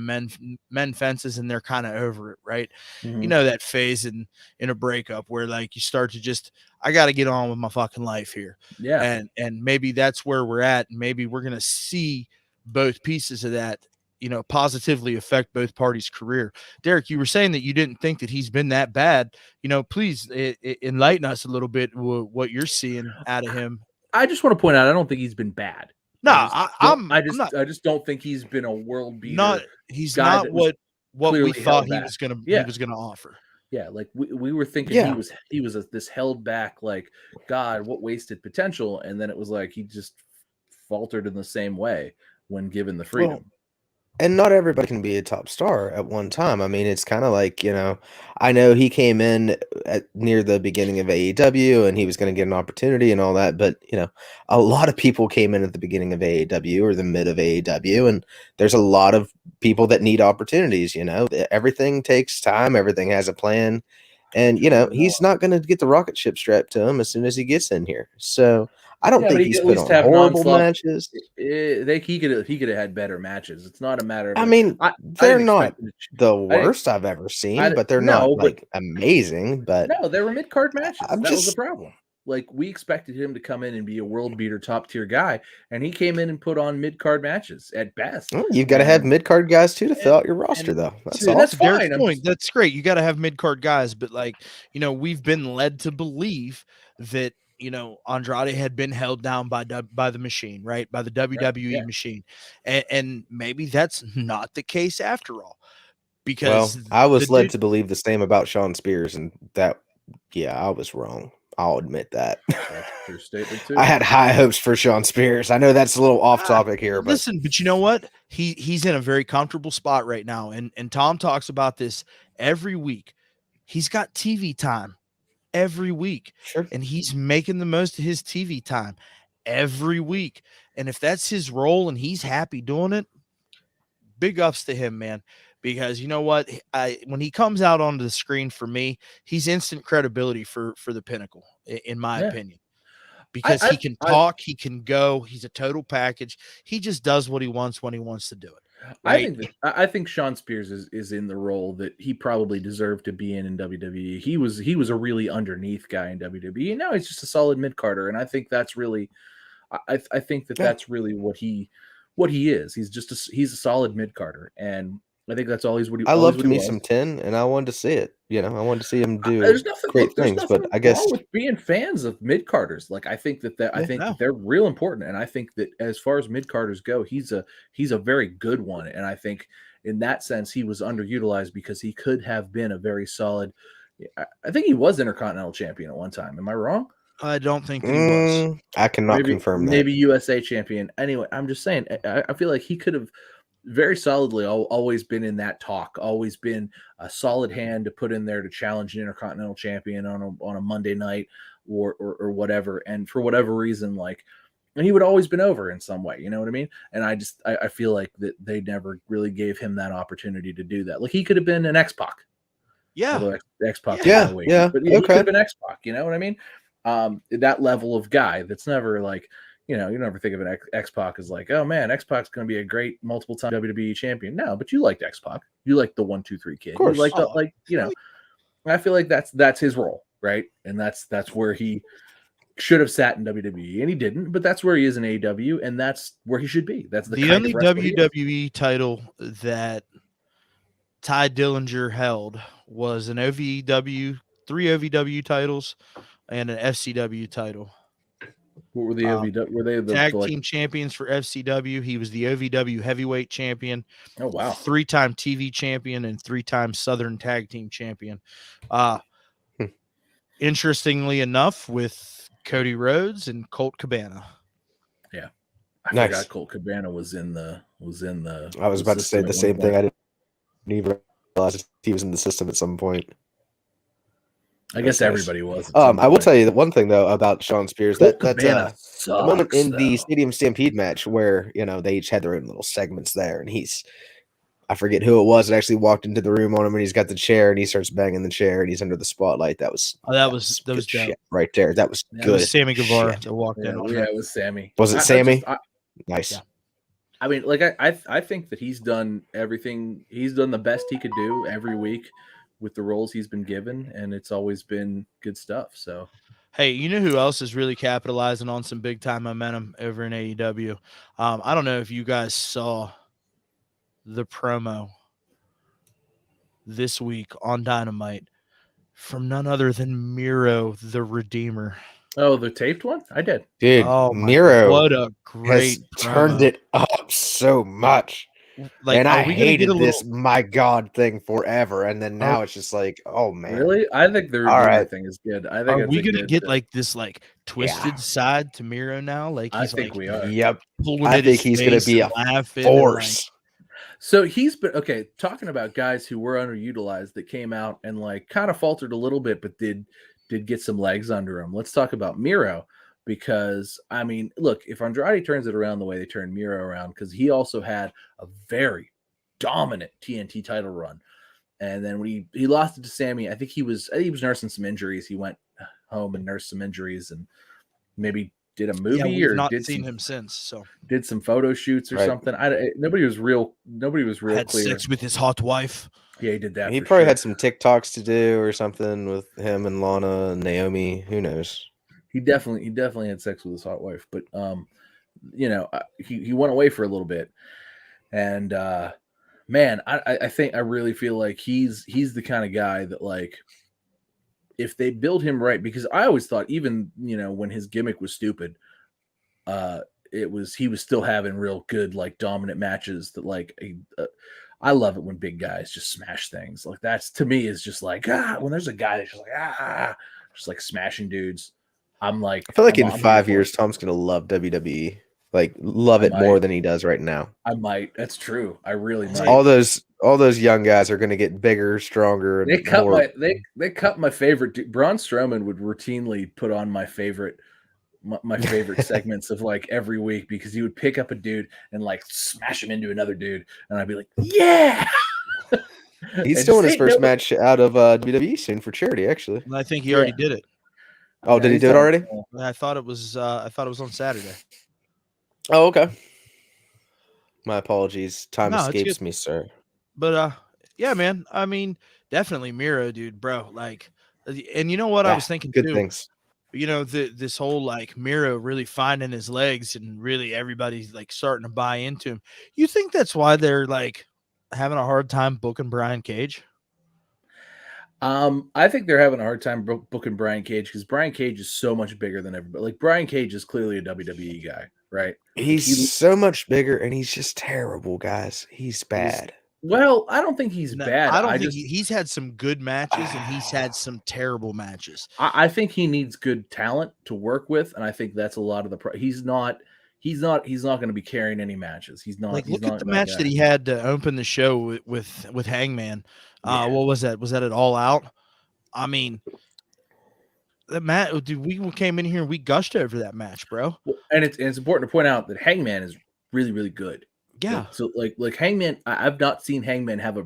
mend fences, and they're kind of over it, right? Mm-hmm. That phase in a breakup where you start to just, I got to get on with my fucking life here. Yeah. And maybe that's where we're at. And maybe we're going to see both pieces of that, positively affect both parties' career. Derek, you were saying that you didn't think that he's been that bad. Please enlighten us a little bit what you're seeing out of him. I just want to point out, I don't think he's been bad. No, I just don't think he's been a world beater. He's not what we thought he was going to offer. Yeah, we were thinking he was this held back, God, what wasted potential, and then it was he just faltered in the same way when given the freedom. And not everybody can be a top star at one time. I mean, it's kind of like, I know he came in near the beginning of AEW and he was going to get an opportunity and all that, but a lot of people came in at the beginning of AEW or the mid of AEW, and there's a lot of people that need opportunities. Everything takes time, everything has a plan, and he's not going to get the rocket ship strapped to him as soon as he gets in here. So I don't think he's put on horrible matches. He could have had better matches. It's not a matter of. I mean, they're not the worst I've ever seen, but they're not amazing. But no, they were mid-card matches. That was the problem. Like, we expected him to come in and be a world beater, top tier guy, and he came in and put on mid-card matches at best. Well, you've got to have mid-card guys too to fill out your roster, though. That's fine. That's great. You got to have mid-card guys, but we've been led to believe that Andrade had been held down by the machine, right? By the WWE machine. And maybe that's not the case after all. Because I was led to believe the same about Shawn Spears, and I was wrong. I'll admit that. That's your statement too. I had high hopes for Shawn Spears. I know that's a little off topic here, but listen, but you know what? He's in a very comfortable spot right now. And Tom talks about this every week. He's got TV time every week. Sure. And he's making the most of his TV time every week. And if that's his role and he's happy doing it, big ups to him, man. Because you know what? When he comes out onto the screen for me, he's instant credibility for the Pinnacle, in my opinion. Because he can talk, he can go, he's a total package. He just does what he wants when he wants to do it. Right? I think Shawn Spears is in the role that he probably deserved to be in WWE. He was a really underneath guy in WWE, and now he's just a solid mid-carder. And I think that's really, I think that's really what he is. He's a solid mid-carder, and I think that's all he's. I loved me some 10, and I wanted to see it. I wanted to see him do great things. But I guess with being fans of mid carders, like I think that they're real important, and I think that as far as mid carders go, he's a very good one, and I think in that sense he was underutilized because he could have been a very solid. I think he was Intercontinental Champion at one time. Am I wrong? I don't think that he was. I cannot confirm that. Maybe USA Champion. Anyway, I'm just saying. I feel like he could have very solidly always been in that talk, always been a solid hand to put in there to challenge an Intercontinental Champion on a Monday night or whatever. And for whatever reason, and he would always been over in some way, you know what I mean? And I feel like that they never really gave him that opportunity to do that. Like, he could have been an X-Pac. Yeah. X-Pac. Yeah. But he could have been X-Pac, you know what I mean? That level of guy that's never you never think of an X-Pac as like, oh man, X-Pac's going to be a great multiple-time WWE champion. No, but you liked X-Pac. You liked the 1-2-3 kid. Of course. You liked I feel like that's his role, right? And that's where he should have sat in WWE, and he didn't. But that's where he is in AEW, and that's where he should be. That's the only WWE title that Ty Dillinger held was an OVW, 3 OVW titles, and an FCW title. What were the OVW? Were they the tag team champions for FCW? He was the OVW heavyweight champion. Oh wow! 3-time TV champion and 3-time Southern Tag Team champion. Interestingly enough, with Cody Rhodes and Colt Cabana. Yeah, I forgot Colt Cabana was in the. I was about to say the same thing. I didn't even realize he was in the system at some point. I guess everybody was. I will tell you the one thing though about Shawn Spears that the moment in the Stadium Stampede match where they each had their own little segments there, and I forget who it was that actually walked into the room on him, and he's got the chair and he starts banging the chair and he's under the spotlight. That was good shit right there. That was good. It was Sammy Guevara that walked in. Yeah, it was Sammy. Was it Sammy? Nice. Yeah. I mean, I think that he's done everything. He's done the best he could do every week with the roles he's been given, and it's always been good stuff. So, hey, you know who else is really capitalizing on some big time momentum over in AEW? I don't know if you guys saw the promo this week on Dynamite from none other than Miro the Redeemer. Oh, the taped one? I did. Dude, Miro, what a great turned it up so much. And I hated this my God thing forever, and then now it's just like, oh man, really? I think the Redeemer thing is good. I think are we gonna get this twisted side to Miro now? I think we are. Yep, I think he's gonna be a force. So he's been okay. Talking about guys who were underutilized that came out and like kind of faltered a little bit, but did get some legs under him. Let's talk about Miro because I mean, look, if Andrade turns it around the way they turned Miro around, because he also had a very dominant TNT title run, and then when he lost it to Sammy, I think he was nursing some injuries. He went home and nursed some injuries and maybe did a movie we've or not did seen some, him since. So did some photo shoots or something. Nobody was real had clear. sex with his hot wife. Yeah, he did that. He for probably sure. had some TikToks to do or something with him and Lana and Naomi. Who knows? He definitely had sex with his hot wife, but he went away for a little bit, and man, I really feel like he's the kind of guy that like if they build him right, because I always thought even when his gimmick was stupid, he was still having real good like dominant matches that like I love it when big guys just smash things. Like that's to me is just like when there's a guy that's just like just like smashing dudes. I'm like, I feel like in I'm 5 years, Tom's gonna love WWE. Like love it more than he does right now. I might. That's true. I really might. All those young guys are gonna get bigger, stronger, and They cut more. they cut my favorite. Braun Strowman would routinely put on my favorite segments of like every week because he would pick up a dude and like smash him into another dude, and I'd be like, yeah. He's doing his first match out of WWE soon for charity, actually. And I think he already did it. Oh, did he do it already? I thought it was on Saturday. Oh, okay. My apologies. Time No, escapes me, sir. But yeah, man. I mean, definitely Miro, dude, bro. Like, and you know what I was thinking good too. Things. This whole like Miro really finding his legs and really everybody's like starting to buy into him. You think that's why they're like having a hard time booking Brian Cage? I think they're having a hard time booking Brian Cage because Brian Cage is so much bigger than everybody. Like Brian Cage is clearly a WWE guy, right? He's so much bigger, and he's just terrible, guys. He's bad. Well, I don't think he's bad. I don't think he's had some good matches and he's had some terrible matches. I think he needs good talent to work with, and I think that's a lot of the. He's not going to be carrying any matches. He's not. Like, he's look not at the match that he had to open the show with Hangman. Yeah. What was that? Was that it All Out? I mean, that match. Dude, we came in here and we gushed over that match, bro. And it's important to point out that Hangman is really, really good. Yeah. Like Hangman, I've not seen Hangman have a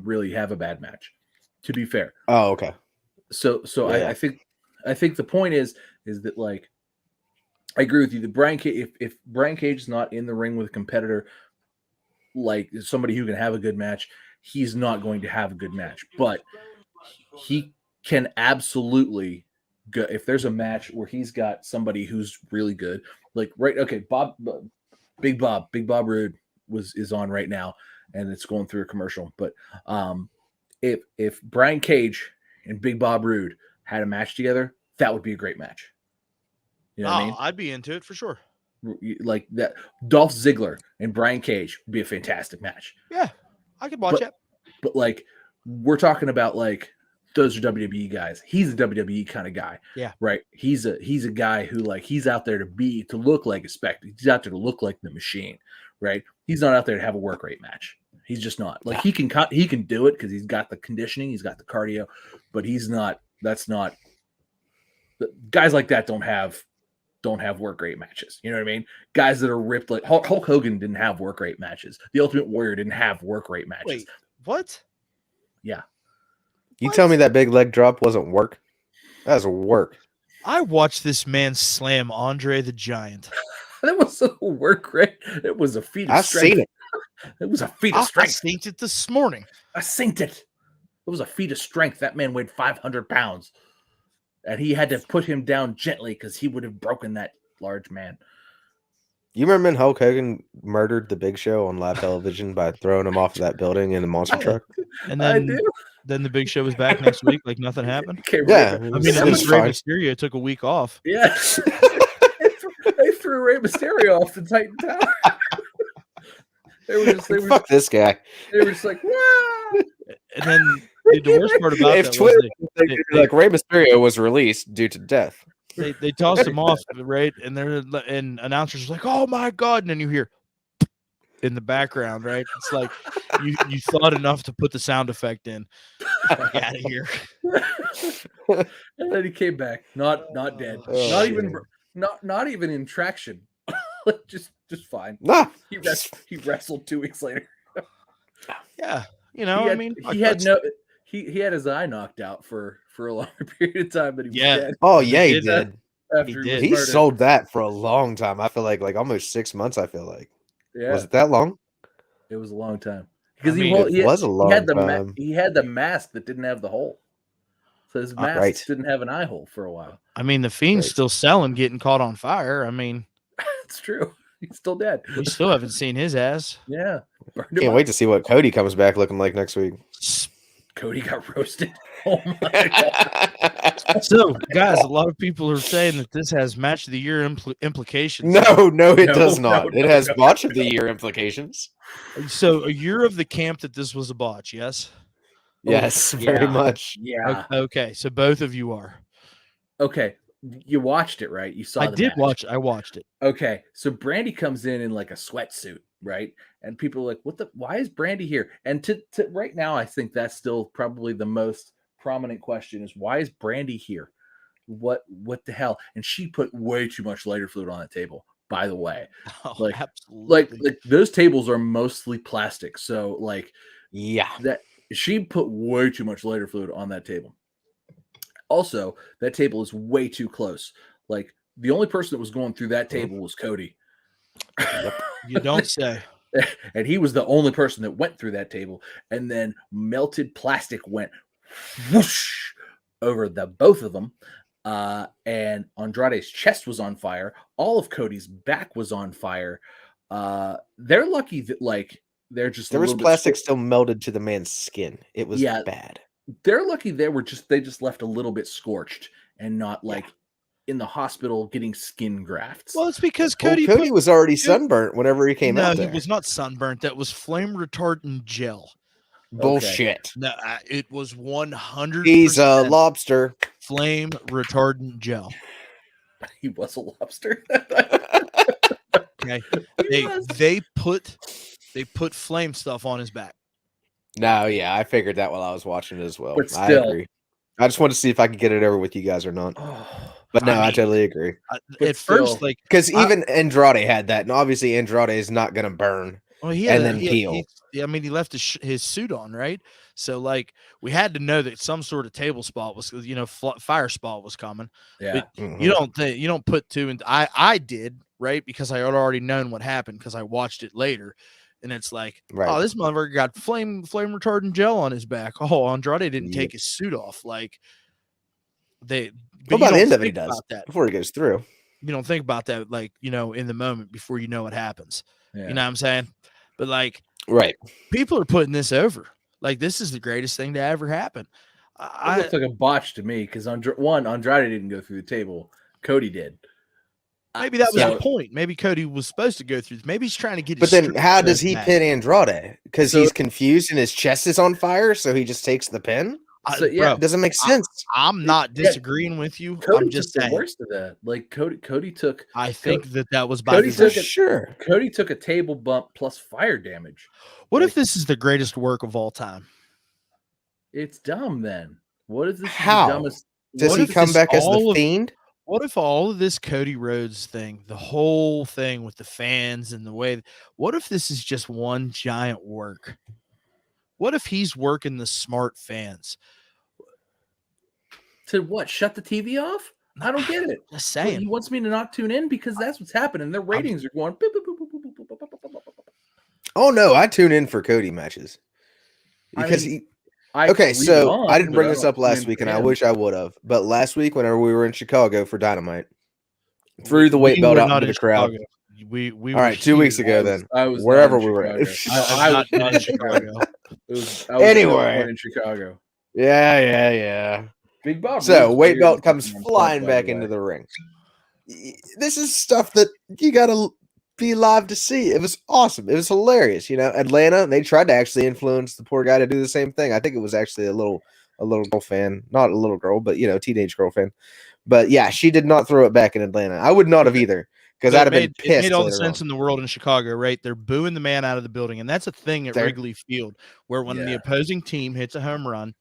bad match. To be fair. Oh, okay. So yeah. I think the point is that like I agree with you. The Brian Cage, if Brian Cage is not in the ring with a competitor, like somebody who can have a good match, he's not going to have a good match. But he can absolutely go if there's a match where he's got somebody who's really good. Like okay, Big Bob Roode is on right now, and it's going through a commercial. But if Brian Cage and Big Bob Roode had a match together, that would be a great match. You know what I mean? I'd be into it for sure. Like that, Dolph Ziggler and Brian Cage would be a fantastic match. Yeah, I could watch it. But like, we're talking about like those are WWE guys. He's a WWE kind of guy. Yeah. Right. He's a guy who like he's out there to look like a spectacle. He's out there to look like the machine. Right. He's not out there to have a work rate match. He's just not. Like he can do it because he's got the conditioning, he's got the cardio, but he's not. That's not. Guys like that don't have work rate matches. You know what I mean? Guys that are ripped like Hulk Hogan didn't have work rate matches. The Ultimate Warrior didn't have work rate matches. Wait, what? Yeah. You tell me that big leg drop wasn't work? That was work. I watched this man slam Andre the Giant. That was a work rate. It was a feat of strength. I've seen it. It was a feat of strength. I synced it this morning. I synced it. It was a feat of strength. That man weighed 500 pounds. And he had to put him down gently because he would have broken that large man. You remember when Hulk Hogan murdered the Big Show on live television by throwing him off of that building in the monster truck? And then the Big Show was back next week like nothing happened. Yeah. I mean, at least Rey Mysterio took a week off. Yeah. They threw Rey Mysterio off the Titan Tower. Fuck this guy. They were just like, wow. And then the worst part about that Twitter, was like Rey Mysterio was released due to death. They tossed him off, right? And announcers were like, "Oh my god!" And then you hear, in the background, right? It's like you thought enough to put the sound effect in. Get out of here. And then he came back, not dead, Oh, not even man. not even in traction, just fine. Nah. He wrestled 2 weeks later. Yeah, you know, He had his eye knocked out for a longer period of time, but he was dead. Oh yeah, he did. After He did. He murdered. sold that for a long time. I feel like almost 6 months. I feel like. Yeah, Was it that long? it was a long time because it was a long time. He had the mask that didn't have the hole, so his mask Right. didn't have an eye hole for a while. I mean, the Fiend's Right. still selling, getting caught on fire. I mean, It's true. He's still dead. we still haven't seen his ass. Yeah. Burned him Can't up. wait to see what Cody comes back looking like next week. Cody got roasted. Oh my god. So, guys, a lot of people are saying that this has match of the year implications. No, it No, does not. no, It has no. botch of the year implications. So, you're of the camp that this was a botch, yes? Yes, very yeah. much. Yeah. Okay, so both of you are. Okay. You watched it, right? You saw I the did match. watch it. I watched it. Okay. So Brandy comes in like a sweatsuit, right? And people are like, why is Brandy here? And to right now, I think that's still probably the most prominent question is why is Brandy here? What the hell? And she put way too much lighter fluid on that table, by the way. Oh, Like, absolutely. like those tables are mostly plastic. So like Yeah. that she put way too much lighter fluid on that table. Also, that table is way too close. Like the only person that was going through that table was Cody. You don't say. And he was the only person that went through that table. And then melted plastic went whoosh over the both of them. And Andrade's chest was on fire. All of Cody's back was on fire. They're lucky that they're just There was plastic still melted to the man's skin. It was bad. They're lucky they just left a little bit scorched and not in the hospital getting skin grafts. Well, it's because Cody was already sunburnt whenever he came out there. No, he was not sunburnt. That was flame retardant gel. Bullshit. No, it was 100%. He's a lobster. Flame retardant gel. He was a lobster. Okay. They put flame stuff on his back. No, yeah, I figured that while I was watching it as well. But I still. agree. I just wanted to see if I could get it over with you guys or not. But no, I totally agree. At first, because even Andrade had that, and obviously Andrade is not going to burn and then peel. He left his suit on, right? So we had to know that some sort of table spot was, fire spot was coming. Yeah, but you don't put two, and I did, right, because I had already known what happened because I watched it later. And it's like, oh, this motherfucker got flame retardant gel on his back. Oh, Andrade didn't take his suit off. Like they. What about the end of it? He does that before he goes through. You don't think about that, in the moment before you know what happens. Yeah. You know what I'm saying? But right, people are putting this over. Like this is the greatest thing to ever happen. It looks like a botch to me because Andrade didn't go through the table. Cody did. Maybe that was the point. Maybe Cody was supposed to go through. Maybe he's trying to get. But then, how does he pin Andrade? Because he's confused and his chest is on fire, so he just takes the pin. It doesn't make sense. I'm not disagreeing with you. Cody I'm just saying. The worst of that. Like Cody took. I think that was by sure. Cody took a table bump plus fire damage. What if this is the greatest work of all time? It's dumb. Then what is this? How the dumbest? Does he come back as the Fiend? What if all of this Cody Rhodes thing, the whole thing with the fans and the way, what if this is just one giant work? What if he's working the smart fans? To what? Shut the TV off? I don't get it. Just saying. He wants me to not tune in because that's what's happening. Their ratings are going. Oh no, I tune in for Cody matches because I didn't bring this up last week, and I wish I would have. But last week, whenever we were in Chicago for Dynamite, threw the weight belt out into the crowd. We all right, 2 weeks ago. Then I was wherever we were at. I was not in Chicago. Anyway, in Chicago. Yeah. Big Bob. So weight belt comes flying back into the ring. This is stuff that you gotta be live to see. It was awesome. It was hilarious. Atlanta, they tried to actually influence the poor guy to do the same thing. I think it was actually a little girl fan, not a little girl, but teenage girl fan. But yeah, she did not throw it back in Atlanta. I would not have either. because So I'd have been it pissed made all the later sense on. in the world in Chicago, right? They're booing the man out of the building, and that's a thing at Fair. Wrigley Field, where when the Yeah. opposing team hits a home run,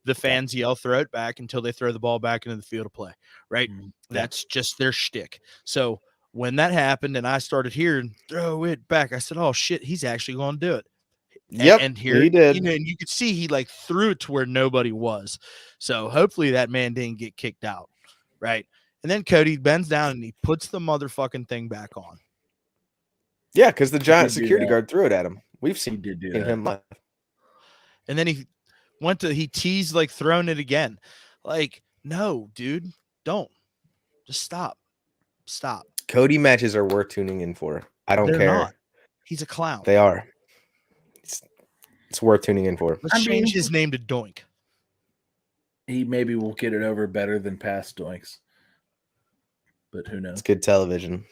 the fans yell, "Throw it back," until they throw the ball back into the field of play, right? Mhm. That's just their shtick. So when that happened, and I started hearing "throw it back," I said, "Oh shit, he's actually going to do it." Yep, And here, he did. you know, and you could see he like threw it to where nobody was. So hopefully that man didn't get kicked out, right? And then Cody bends down and he puts the motherfucking thing back on. Yeah, because the giant did do security that. guard threw it at him. We've He seen did do him that. live. And then he teased like throwing it again. Like, no, dude, don't. Just stop. Stop. Cody matches are worth tuning in for. I don't They're care. not. He's a clown. They are. It's worth tuning in for. Let's change his name to Doink. He maybe will get it over better than past Doinks. But who knows? It's good television.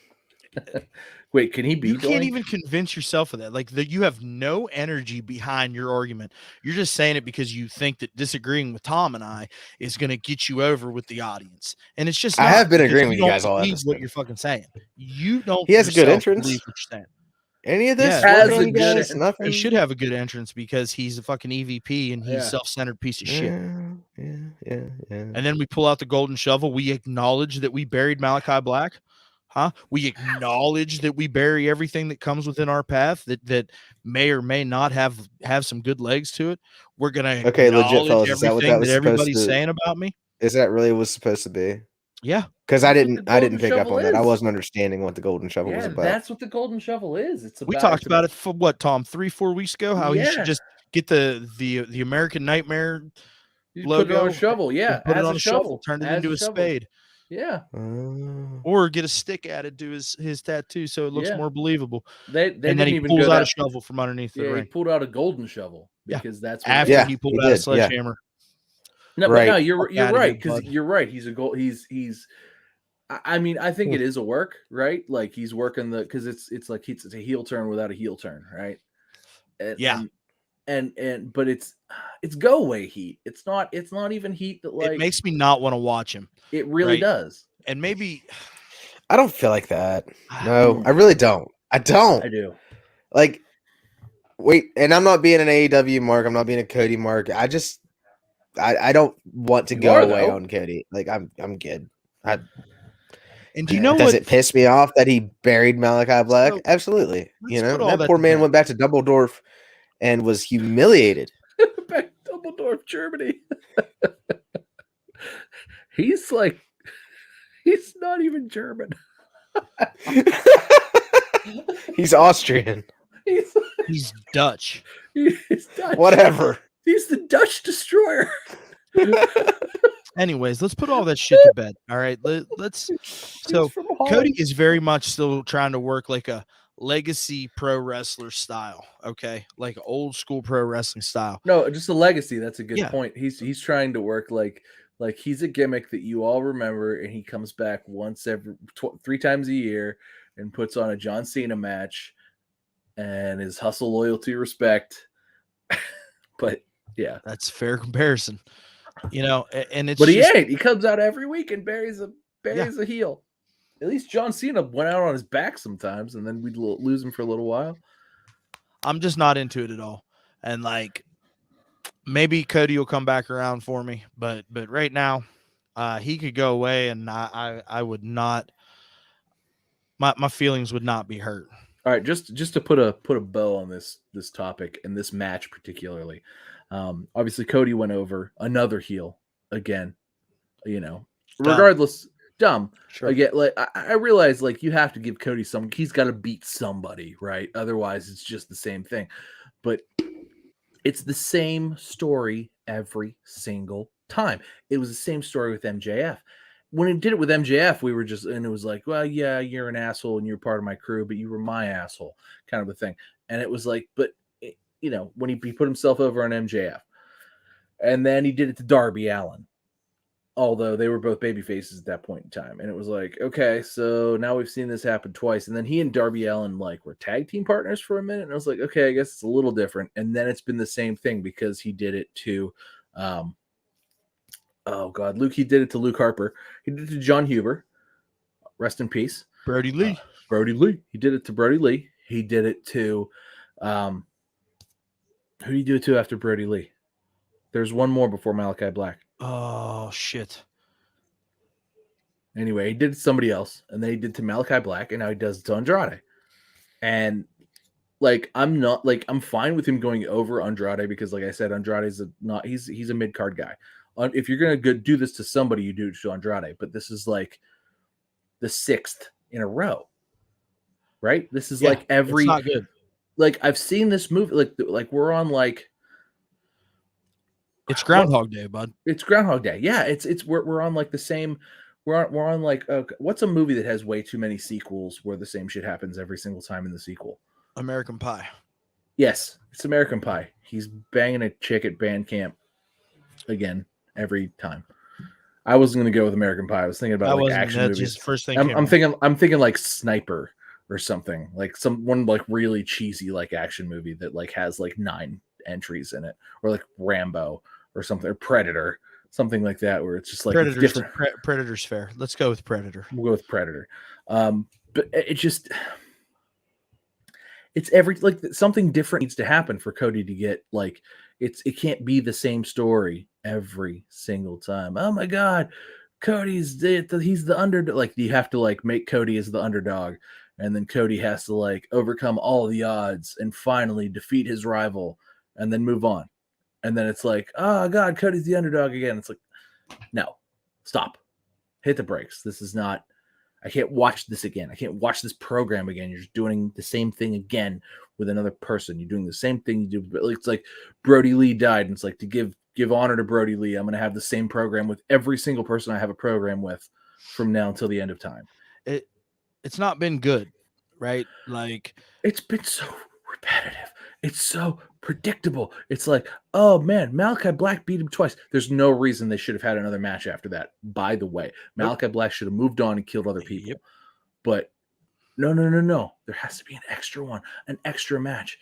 Wait, can he be You can't Doink? even convince yourself of that. Like you have no energy behind your argument. You're just saying it because you think that disagreeing with Tom and I is going to get you over with the audience, and it's just. I not, have been because agreeing with you don't guys all believe episode. what you're fucking saying. You don't. He has a good yourself entrance. believe what you're saying. Any of this? Yeah, Has working a on you good guys? entrance. Nothing. He should have a good entrance because he's a fucking EVP and he's Yeah. self-centered piece of shit. Yeah. And then we pull out the golden shovel. We acknowledge that we buried Malachi Black. Huh? We acknowledge that we bury everything that comes within our path that may or may not have some good legs to it. We're gonna Okay, legit, acknowledge fellas. Is that what that everything was that supposed everybody's to? saying about me. Is that really was supposed to be? Yeah, Because That's I what didn't the pick golden up on that. I shovel wasn't understanding what the golden shovel was Yeah, about. that's what the golden shovel is. It's about. we talked about it for what, Tom, 3-4 weeks ago. How he should Yeah. just get the American Nightmare You logo, put it on a shovel, yeah, put it as on a a shovel, shovel, turn it as into a shovel. spade, Yeah, or get a stick added to his tattoo so it looks Yeah. more believable. they And didn't then he even pulls go out a that. shovel from underneath the Yeah, he ring pulled out a golden shovel Yeah. because that's what after Yeah, he pulled he out a did, yeah. sledgehammer. No, Right. but no, you're Fuck outta right here, because bud. you're right. He's a goal. He's. I mean, I think it is a work, right? Like he's working because it's like it's a heel turn without a heel turn, right? And, Yeah. but it's go away heat. It's not even heat that like It makes me not want to watch him. it really right? does. And maybe I don't feel like that. No, I really don't. I don't. I do. Like, wait, and I'm not being an AEW mark. I'm not being a Cody mark. I don't want to You go are, away though. on Cody. Like, I'm good. and do you know Does what? it piss me off that he buried Malachi Black? So, Absolutely. let's You know, put all that that poor to man bed. went back to Dumbledore and was humiliated. Back to Dumbledore, Germany. He's not even German. He's Austrian. He's Dutch. Dutch. Whatever. He's the Dutch destroyer. Anyways, let's put all that shit to bed. All right. Let's. So He's from Holland. Cody is very much still trying to work like a legacy pro wrestler style. Okay, like old school pro wrestling style. No, just a legacy. That's a good Yeah. point. He's trying to work like he's a gimmick that you all remember, and he comes back once every 3 times a year and puts on a John Cena match, and his hustle, loyalty, respect. But yeah, That's a fair comparison. You know, and it's but he just, ain't. He comes out every week and buries a heel. At least John Cena went out on his back sometimes, and then we'd lose him for a little while. I'm just not into it at all. And like, maybe Cody will come back around for me, but right now, he could go away, and I would not. My feelings would not be hurt. All right, just to put a bow on this topic and this match particularly. Obviously, Cody went over another heel again. You know, regardless, dumb. Sure. Again, like I realize, like you have to give Cody some. He's got to beat somebody, right? Otherwise, it's just the same thing. But it's the same story every single time. It was the same story with MJF. When he did it with MJF, we were just, and it was like, well, yeah, you're an asshole and you're part of my crew, but you were my asshole, kind of a thing. And it was like, but you know, when he put himself over on MJF, and then he did it to Darby Allin, although they were both baby faces at that point in time. And it was like, okay, so now we've seen this happen twice. And then he and Darby Allin like were tag team partners for a minute. And I was like, okay, I guess it's a little different. And then it's been the same thing because he did it to, oh God, he did it to Luke Harper. He did it to John Huber. Rest in peace. Brody Lee. Brody Lee. He did it to Brody Lee. He did it to who did he do it to after Brody Lee? There's one more before Malachi Black. Oh shit. Anyway, he did it to somebody else, and then he did it to Malachi Black, and now he does it to Andrade. And like, I'm fine with him going over Andrade because, like I said, Andrade's he's a mid card guy. If you're gonna do this to somebody, you do it to Andrade. But this is like the 6th in a row, right? This is like every. It's not good. Like, I've seen this movie. Like we're on like. It's Groundhog Day, bud. It's Groundhog Day. Yeah, we're on like the same. We're on like what's a movie that has way too many sequels where the same shit happens every single time in the sequel? American Pie. Yes, it's American Pie. He's banging a chick at band camp again every time. I wasn't going to go with American Pie. I was thinking about like action movies. First thing I'm thinking like Sniper or something, like one like really cheesy like action movie that like has like 9 entries in it, or like Rambo or something, or Predator, something like that, where it's just like Predator's different. Predator's fair. Let's go with Predator. We'll go with Predator. But it just. It's something different needs to happen for Cody to get like it can't be the same story every single time. Oh my God, he's the underdog. Like, you have to like make Cody as the underdog, and then Cody has to like overcome all the odds and finally defeat his rival, and then move on. And then it's like, oh God, Cody's the underdog again. It's like, no, stop, hit the brakes. This is not. I can't watch this again. I can't watch this program again. You're just doing the same thing again with another person. You're doing the same thing you do. It's like Brody Lee died, and it's like, to give honor to Brody Lee, I'm going to have the same program with every single person I have a program with from now until the end of time. It's not been good, right? Like, it's been so repetitive. It's so predictable. It's like, oh man, Malachi Black beat him twice. There's no reason they should have had another match after that. By the way, Malachi Black should have moved on and killed other people. Yep. But no. There has to be an extra one, an extra match.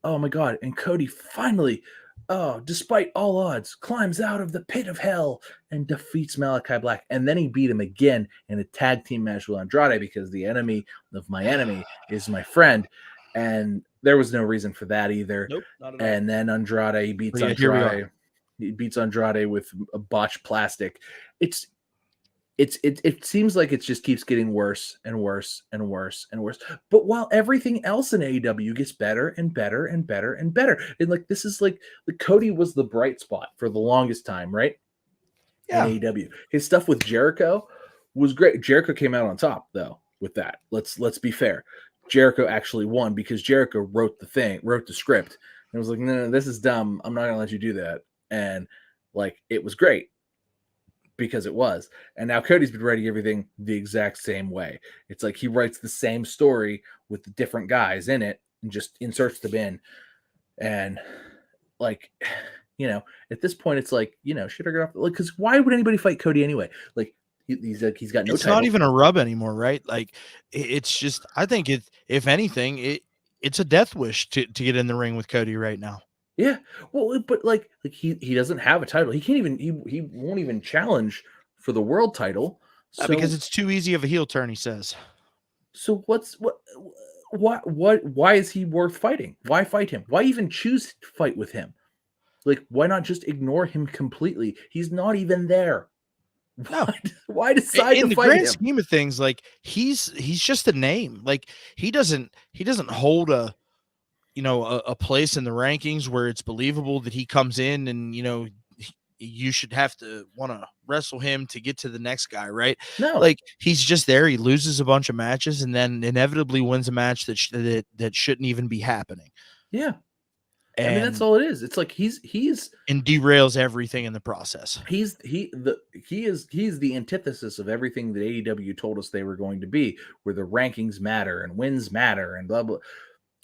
Oh my God. And Cody finally, despite all odds, climbs out of the pit of hell and defeats Malachi Black. And then he beat him again in a tag team match with Andrade, because the enemy of my enemy is my friend. And there was no reason for that either. Nope, not at all. And then Andrade beats Andrade. He beats Andrade with a botched plastic. It seems like it just keeps getting worse and worse and worse and worse. But while everything else in AEW gets better and better and better and better, and like, this is like Cody was the bright spot for the longest time, right? Yeah. In AEW, his stuff with Jericho was great. Jericho came out on top though with that. Let's be fair. Jericho actually won because Jericho wrote the script, and was like, no, this is dumb. I'm not gonna let you do that. And like, it was great because it was. And now Cody's been writing everything the exact same way. It's like he writes the same story with the different guys in it and just inserts them in. And like, you know, at this point, it's like, you know, should I get off? Like, because why would anybody fight Cody anyway? Like, he's got no. It's title. not even a rub anymore, right? Like, it's just, I think if anything, it's a death wish to get in the ring with Cody right now. Yeah, well, but like he doesn't have a title. He can't even he won't even challenge for the world title. So, because it's too easy of a heel turn, he says. So why is he worth fighting? Why fight him? Why even choose to fight with him? Like, why not just ignore him completely? He's not even there. No. Why decide in to the fight grand him? scheme of things? Like, he's just a name. Like, he doesn't hold a place in the rankings where it's believable that he comes in and, you know, you should have to want to wrestle him to get to the next guy, right? No, like, he's just there. He loses a bunch of matches and then inevitably wins a match that shouldn't even be happening. Yeah. And I mean, that's all it is. It's like he's and derails everything in the process. He's the antithesis of everything that AEW told us they were going to be, where the rankings matter and wins matter and blah blah.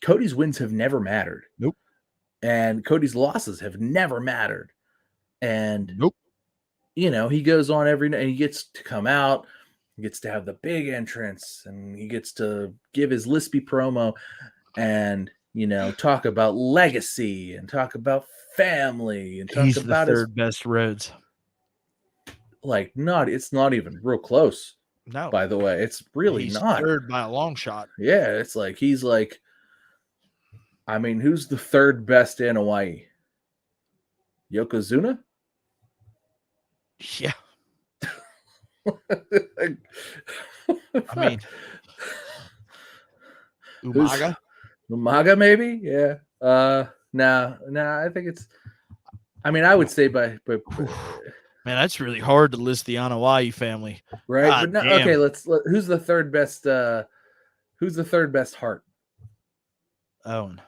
Cody's wins have never mattered. Nope. And Cody's losses have never mattered. And nope. You know, he goes on every night and he gets to come out, he gets to have the big entrance, and he gets to give his lispy promo and, you know, talk about legacy and talk about family and talk He's about the third best Rhodes. Like, it's not even real close. No, by the way. It's really he's not. third by a long shot. Yeah, it's like he's like, I mean, who's the third best in Hawaii? Yokozuna? Yeah, I mean, Umaga. Umaga, maybe? Yeah. Nah, I think it's, I mean, I would say by Man, that's really hard to list the Anawai family. right, God but no, damn. okay, who's the third best heart? Owen.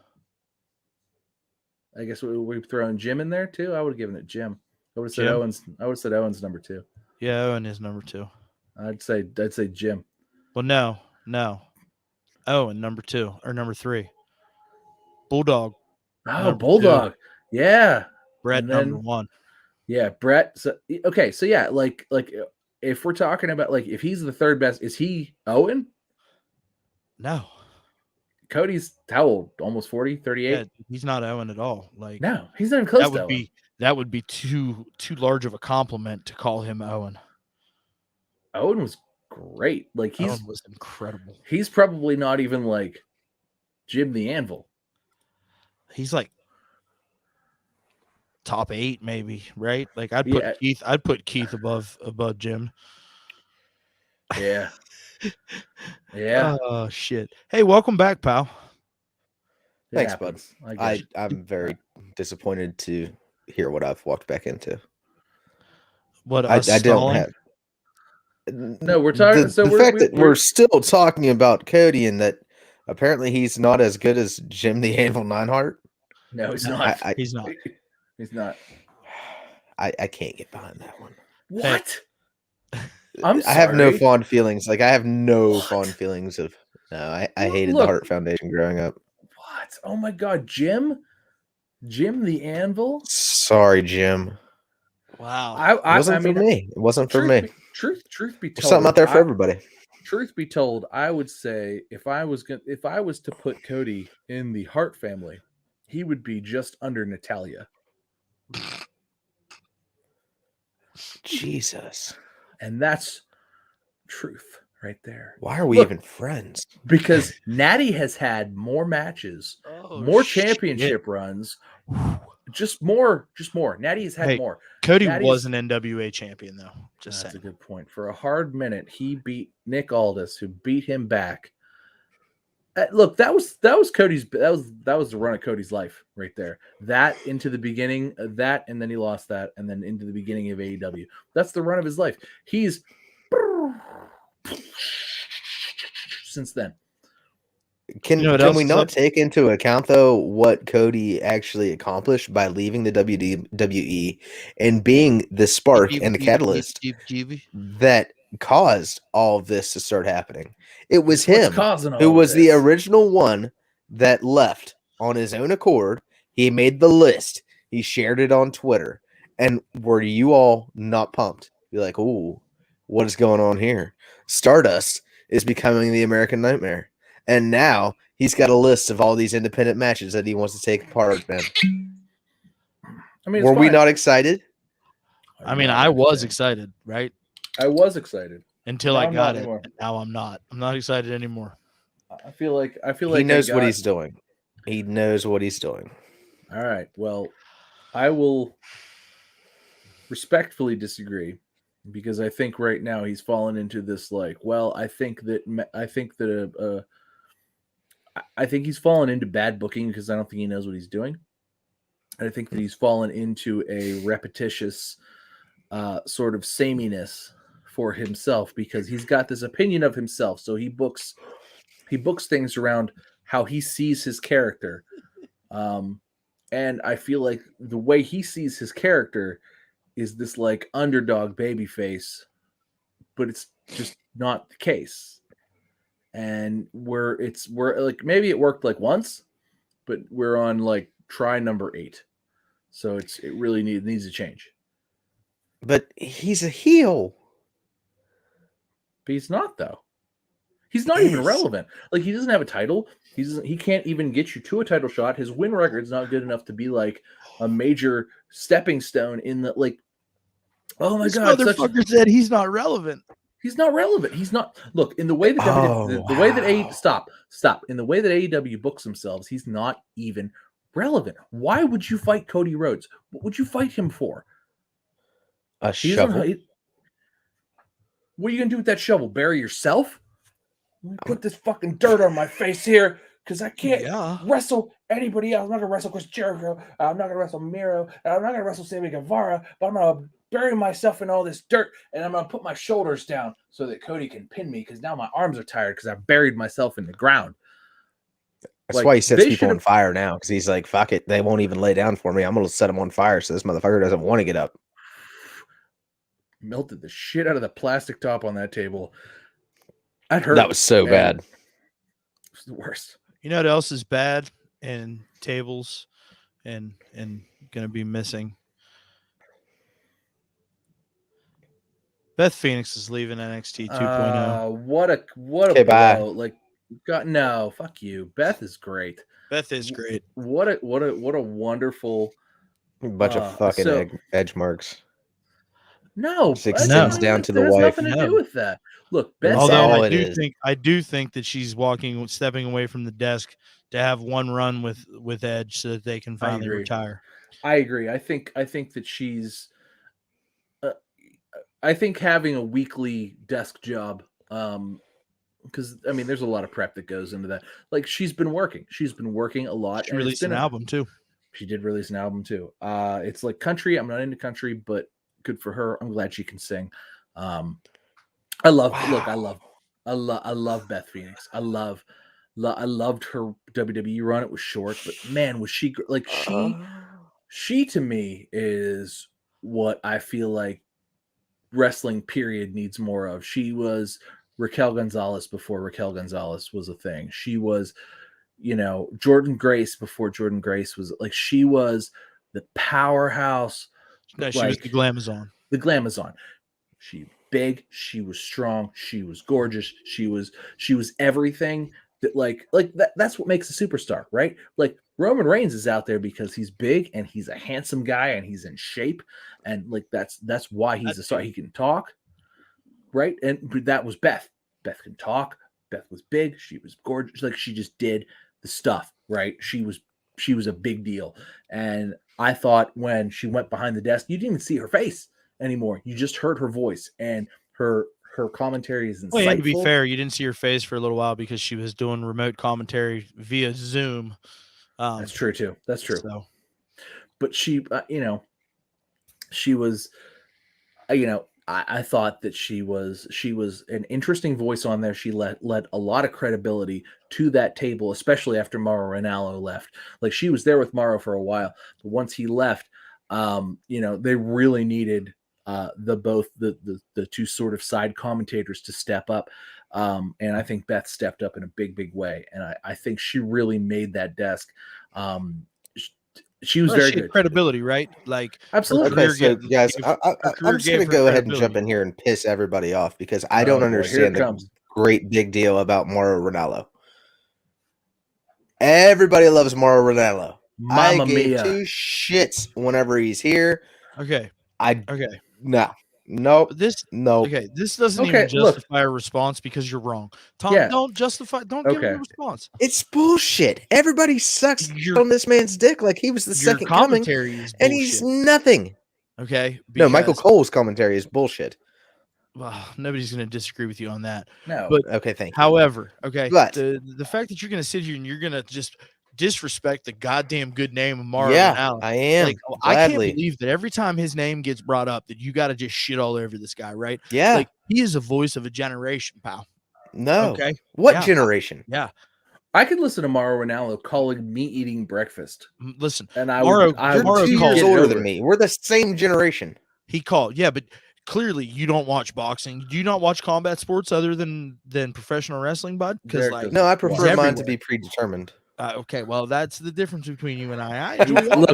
I guess we throwing Jim in there too. I would have given it Jim. I would have said Jim? Owens number 2. Yeah, Owen is number 2. I'd say Jim. Well, no. Owen number 2 or number 3. Bulldog. Oh, number Bulldog. 2. Yeah. Brett number 1. Yeah, Brett. So okay, so yeah, like if we're talking about like if he's the third best, is he Owen? No. Cody's how old? Almost 40, 38? Yeah, he's not Owen at all. Like No, he's not even close to Owen. That would be too large of a compliment to call him Owen. Owen was great. Like Owen was incredible. He's probably not even like Jim the Anvil. He's like top 8 maybe, right? Like I'd put Keith above Jim. Yeah. Yeah. Oh shit. Hey, welcome back, pal. Thanks, bud. I'm very disappointed to hear what I've walked back into. What I don't have. No, we're talking. The fact that we're still talking about Cody and that apparently he's not as good as Jim the Anvil Neidhart. No, he's not. He's not. He's not. I can't get behind that one. What? I have no fond feelings. Like I have no fond feelings of. No, I hated the Hart Foundation growing up. What? Oh my God, Jim the Anvil. Sorry, Jim. Wow. It wasn't for me. It wasn't for me. Truth be told, there's something out there for everybody. Truth be told, I would say if I was to put Cody in the Hart family, he would be just under Natalya. Jesus. And that's truth right there. Why are we even friends? Because Natty has had more matches, more championship runs, just more. Natty has had more. Cody was an NWA champion, though. That's a good point. For a hard minute, he beat Nick Aldis, who beat him back. Look, that was Cody's. That was the run of Cody's life right there. That into the beginning, that, and then he lost that, and then into the beginning of AEW. That's the run of his life. He's since then. Can we not take into account though what Cody actually accomplished by leaving the WWE and being the spark and the catalyst that caused all of this to start happening? It was him who was the original one that left on his own accord. He made the list. He shared it on Twitter. And were you all not pumped? You're like, ooh, what is going on here? Stardust is becoming the American Nightmare. And now he's got a list of all these independent matches that he wants to take part in. I mean, were we not excited? I mean, I was excited, right? I was excited until I got it. And now I'm not. I'm not excited anymore. I feel like he knows what he's doing. He knows what he's doing. All right. Well, I will respectfully disagree because I think right now he's fallen into this I think he's fallen into bad booking because I don't think he knows what he's doing. And I think that he's fallen into a repetitious sort of sameness for himself because he's got this opinion of himself. So he books things around how he sees his character. And I feel like the way he sees his character is this underdog baby face, but it's just not the case. And we're maybe it worked once, but we're on try number 8. So it really needs to change. But he's a heel. But he's not though. He's not even relevant. He doesn't have a title. He can't even get you to a title shot. His win record's not good enough to be a major stepping stone in the Oh my God! Motherfucker said he's not relevant. He's not relevant. He's not. Look, in the way that the way that in the way that AEW books themselves, he's not even relevant. Why would you fight Cody Rhodes? What would you fight him for? A shovel. What are you gonna do with that shovel? Bury yourself? Put this fucking dirt on my face here because I can't wrestle anybody else. I'm not gonna wrestle Chris Jericho. I'm not gonna wrestle Miro. I'm not gonna wrestle Sammy Guevara. But I'm gonna bury myself in all this dirt, and I'm gonna put my shoulders down so that Cody can pin me because now my arms are tired because I buried myself in the ground. That's why he sets people on fire now, because he's like, fuck it, they won't even lay down for me. I'm gonna set them on fire so this motherfucker doesn't want to get up. Melted the shit out of the plastic top on that table. That hurt. That was so bad. It was the worst. You know what else is bad and tables and gonna be missing? Beth Phoenix is leaving NXT 2.0. What a blow. Bye. Like, no, fuck you. Beth is great. Beth is great. What a wonderful bunch of fucking edge marks. No, 6 cents down to the wife. Nothing to do with that. Look, Beth. Although I do think that she's stepping away from the desk to have one run with Edge so that they can finally retire. I agree. I think that she's. I think having a weekly desk job, because I mean, there's a lot of prep that goes into that. Like, she's been working a lot. She released an album too. She did release an album too. It's like country. I'm not into country, but good for her. I'm glad she can sing. I love Beth Phoenix. I loved her WWE run. It was short, but man, was she like she to me is what I feel like wrestling period needs more of. She was Raquel Gonzalez before Raquel Gonzalez was a thing. She was, Jordan Grace before Jordan Grace was like, she was the powerhouse. No, she was the Glamazon. The Glamazon. She was big. She was strong. She was gorgeous. She was everything that like that's what makes a superstar, right? Like, Roman Reigns is out there because he's big and he's a handsome guy and he's in shape, and like that's why he's a star. He can talk, right? And that was Beth. Beth can talk. Beth was big. She was gorgeous. Like, she just did the stuff, right? She was a big deal. And I thought when she went behind the desk, you didn't even see her face anymore. You just heard her voice, and her commentary is insightful. Well, and to be fair, you didn't see her face for a little while because she was doing remote commentary via Zoom. That's true too. That's true. So. But she, she was, I thought that she was an interesting voice on there. She led a lot of credibility to that table, especially after Mauro Ranallo left. Like, she was there with Mauro for a while, but once he left, they really needed the two sort of side commentators to step up. And I think Beth stepped up in a big way. And I think she really made that desk. She was very good. Credibility, right? Like, absolutely. Okay, so guys, I'm just going to go ahead and jump in here and piss everybody off because I don't understand the great big deal about Mauro Ranallo. Everybody loves Mauro Ranallo. Mamma I give mia. 2 shits whenever he's here. Okay. No. This doesn't even justify a response because you're wrong. Tom, don't give me a response. It's bullshit. Everybody sucks on this man's dick like he was the second coming, and he's nothing. Okay. No, Michael Cole's commentary is bullshit. Well, nobody's going to disagree with you on that. No. But okay, thank you. However, okay, but the fact that you're going to sit here and you're going to just disrespect the goddamn good name of Mauro Ranallo. I am. Like, I can't believe that every time his name gets brought up that you got to just shit all over this guy, right? Yeah. Like, he is a voice of a generation, pal. No. Okay. What generation? Yeah. I could listen to Mauro Ranallo calling me eating breakfast. Listen, and you're 2 years older than me. We're the same generation. He called, but clearly you don't watch boxing. Do you not watch combat sports other than professional wrestling, bud? Because no, I prefer mine to be predetermined. Okay, well, that's the difference between you and I. I enjoy look,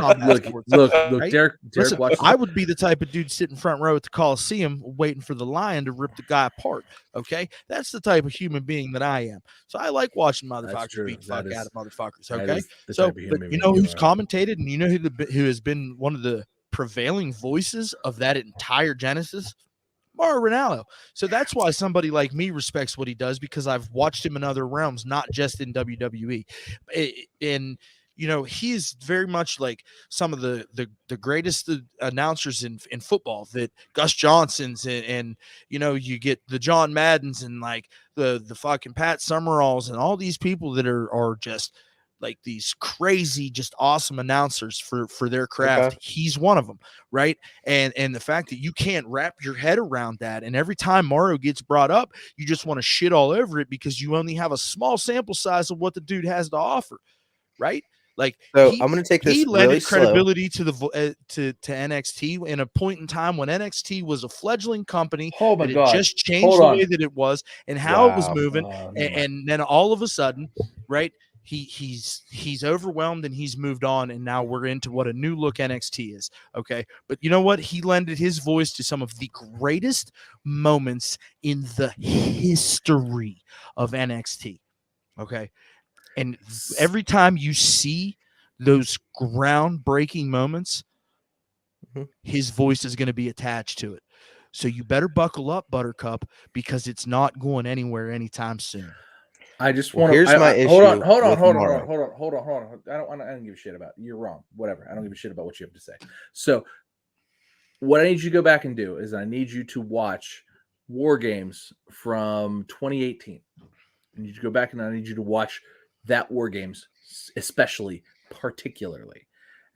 right? Derek Listen, I would be the type of dude sitting front row at the Coliseum waiting for the lion to rip the guy apart. Okay, that's the type of human being that I am. So I like watching motherfuckers beat the fuck out of motherfuckers. Okay, so but you know who's commentated, and you know who has been one of the prevailing voices of that entire genesis? Mauro Ranallo. So that's why somebody like me respects what he does, because I've watched him in other realms, not just in WWE. And you know, he is very much like some of the greatest announcers in football, that Gus Johnson's and you know, you get the John Maddens and like the fucking Pat Summeralls and all these people that are just like these crazy, just awesome announcers for their craft. Okay. He's one of them, right? And the fact that you can't wrap your head around that, and every time Mauro gets brought up, you just want to shit all over it because you only have a small sample size of what the dude has to offer, right? Like So I'm going to take this he really lended slow. credibility to the to NXT in a point in time when NXT was a fledgling company. Oh my that God. had just changed Hold the on. way that it was and how it was Wow. moving, Never mind. and then all of a sudden, right? He's overwhelmed and he's moved on, and now we're into what a new look NXT is. Okay, but you know what? He lended his voice to some of the greatest moments in the history of NXT. Okay, and every time you see those groundbreaking moments, Mhm. his voice is going to be attached to it. So you better buckle up, Buttercup, because it's not going anywhere anytime soon. I just Well, want to. here's my Hold on, issue hold on, with hold on, Mauro. hold on. I don't give a shit about. You're wrong. Whatever. I don't give a shit about what you have to say. So, what I need you to go back and do is I need you to watch War Games from 2018. I need you to go back and I need you to watch that War Games, especially, particularly,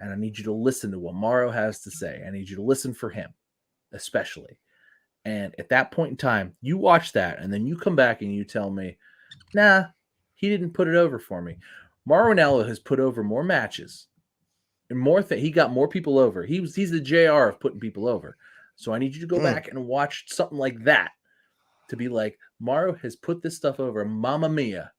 and I need you to listen to what Mauro has to say. I need you to listen for him, especially. And at that point in time, you watch that, and then you come back and you tell me, nah, he didn't put it over for me. Mauro Ranallo has put over more matches and more he got more people over. He's the JR of putting people over. So I need you to go back and watch something like that to be like, Mauro has put this stuff over. Mamma mia.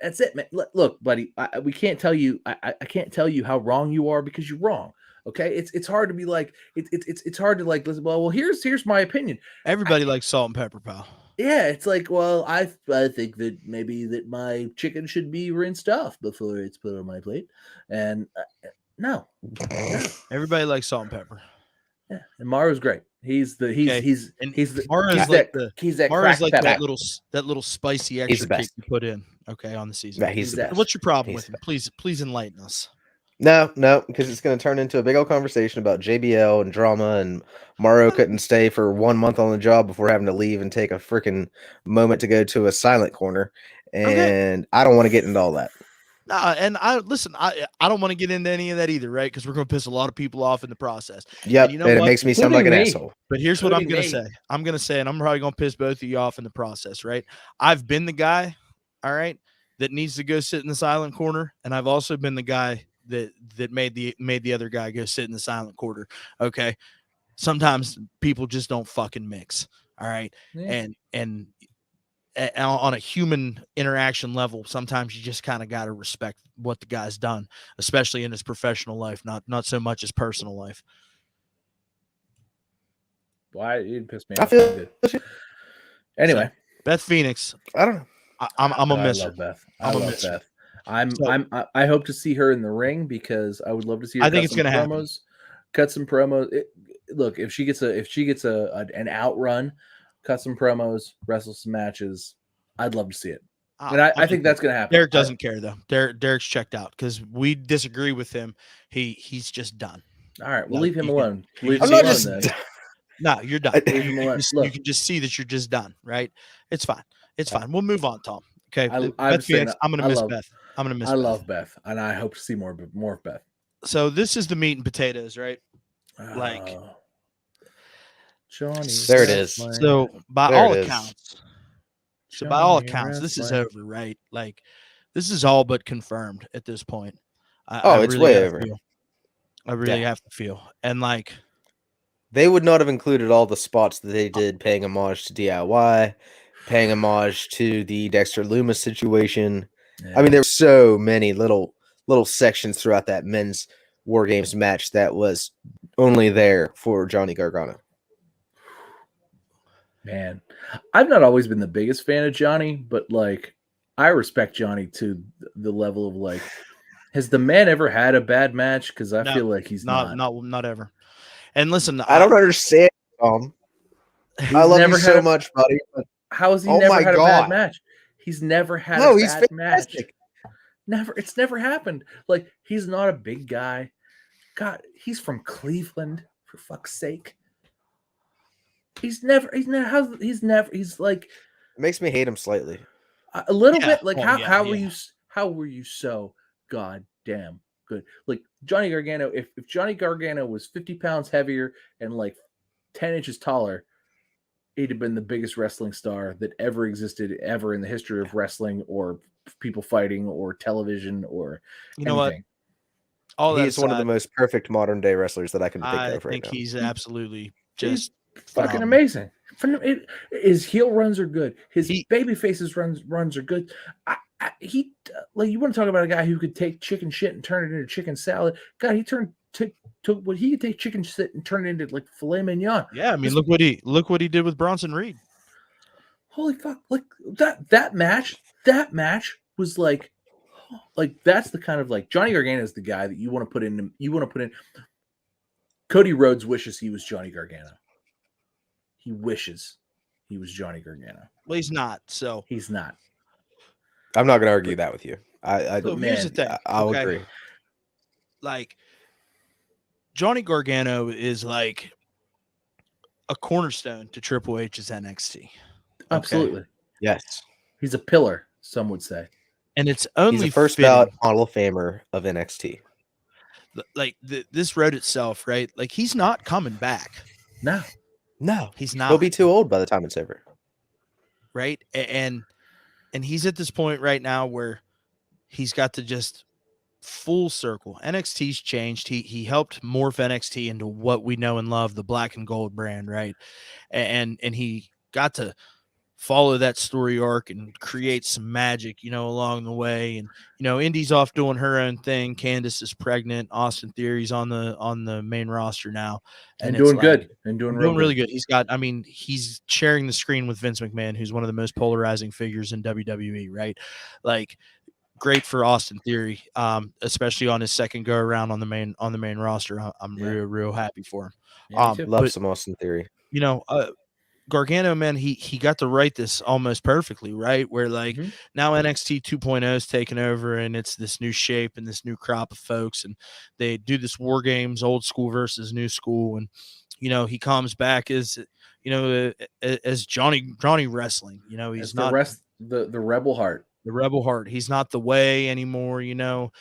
That's it, man. Look, buddy, we can't tell you. I can't tell you how wrong you are because you're wrong. Okay, it's hard to be like it's hard to like listen. Well, here's my opinion. Everybody likes salt and pepper, pal. Yeah, it's like, well, I think that maybe that my chicken should be rinsed off before it's put on my plate, and no. Everybody likes salt and pepper. Yeah, and Mauro's great. He's that Mauro's crack like pepper. that little spicy the extra kick best. you put in. Okay, on the season. Yeah, he's the best. What's your problem He's with him? Please enlighten us. No, because it's going to turn into a big old conversation about JBL and drama, and Mauro couldn't stay for 1 month on the job before having to leave and take a freaking moment to go to a silent corner, and I don't want to get into all that. Nah, and I don't want to get into any of that either, right? Because we're going to piss a lot of people off in the process. Yep, and you know and it what? makes me sound like an Including me. asshole. But here's what I'm Including going to me. say. I'm going to say, and I'm probably going to piss both of you off in the process, right? I've been the guy, all right, that needs to go sit in the silent corner, and I've also been the guy that made the other guy go sit in the silent corner. Okay. Sometimes people just don't fucking mix. All right. Yeah. And on a human interaction level, sometimes you just kind of got to respect what the guy's done, especially in his professional life, not so much his personal life. Why you pissed me I off? feel. Anyway, So, Beth Phoenix. I don't know. I'm a miss I her. love Beth. I'm a love miss her. Beth. I hope to see her in the ring because I would love to see her. I think it's gonna happen. Cut some promos. Look, if she gets an outrun, cut some promos, wrestle some matches, I'd love to see it. And I think that's gonna happen. Derek doesn't care though. Derek's checked out because we disagree with him. He's just done. All right, we'll leave him alone. I'm not just. No, you're done. Leave him alone. You can just see that you're just done, right? It's fine. It's fine. We'll move on, Tom. Okay. I'm Phoenix, I'm gonna miss Beth. I'm gonna miss. I Beth. love Beth, and I hope to see more of Beth. So this is the meat and potatoes, right? Like Johnny. There it is. So by all accounts, this is over, right? Like this is all but confirmed at this point. It's really way over. I really have to feel, and like they would not have included all the spots that they did, paying homage to DIY, paying homage to the Dexter Loomis situation. Yeah. I mean, there were so many little sections throughout that men's War Games match that was only there for Johnny Gargano. Man, I've not always been the biggest fan of Johnny, but like I respect Johnny to the level of like, has the man ever had a bad match? Because I feel like he's not ever. And listen, I don't understand. I love you never so had much, buddy. But How has he oh never my had a God. bad match? He's never had no, a he's bad match. fantastic. It's never happened. Like, he's not a big guy. God, he's from Cleveland, for fuck's sake. He's like It makes me hate him slightly. a little Yeah. bit. Like, Oh, how yeah. were you so goddamn good? Like, Johnny Gargano, if Johnny Gargano was 50 pounds heavier and like 10 inches taller, he'd have been the biggest wrestling star that ever existed ever in the history of wrestling or people fighting or television or You know what? anything. All that He's one of the aside, most perfect modern day wrestlers that I can think I of right think now. he's absolutely He's just fucking phenomenal. amazing. His heel runs are good. His He- baby faces runs are good. He like, you want to talk about a guy who could take chicken shit and turn it into chicken salad. God, he took what he could take chicken shit and turn it into like filet mignon. Yeah, I mean, look what he did with Bronson Reed. Holy fuck! Like that match was like that's the kind of, like, Johnny Gargano is the guy that you want to put in. Cody Rhodes wishes he was Johnny Gargano. He wishes he was Johnny Gargano. Well, he's not. So He's not. I'm not going to argue that with you. So here's the thing. I'll okay? agree. Like, Johnny Gargano is like a cornerstone to Triple H's NXT. Absolutely. Yes. He's a pillar, some would say. And it's only He's a first fitting, ballot Hall of Famer of NXT. like this road itself, right? Like, he's not coming back. No, He's not. he'll be too old by the time it's over. Right? And he's at this point right now where he's got to just full circle. NXT's changed. He helped morph NXT into what we know and love, the black and gold brand, right? And he got to follow that story arc and create some magic, along the way. And Indy's off doing her own thing. Candice is pregnant. Austin Theory's on the main roster now, And it's doing like, good. And doing really good. He's sharing the screen with Vince McMahon, who's one of the most polarizing figures in WWE, right? Like, great for Austin Theory, especially on his second go around on the main roster. I'm real happy for him. Yeah, me too. Love some Austin Theory. Gargano, man, he got to write this almost perfectly, right? Where like now NXT 2.0 is taking over, and it's this new shape and this new crop of folks, and they do this War Games, old school versus new school, and he comes back as as Johnny Wrestling. He's It's not the Rebel Heart. the Rebel Heart. He's not the Way anymore, and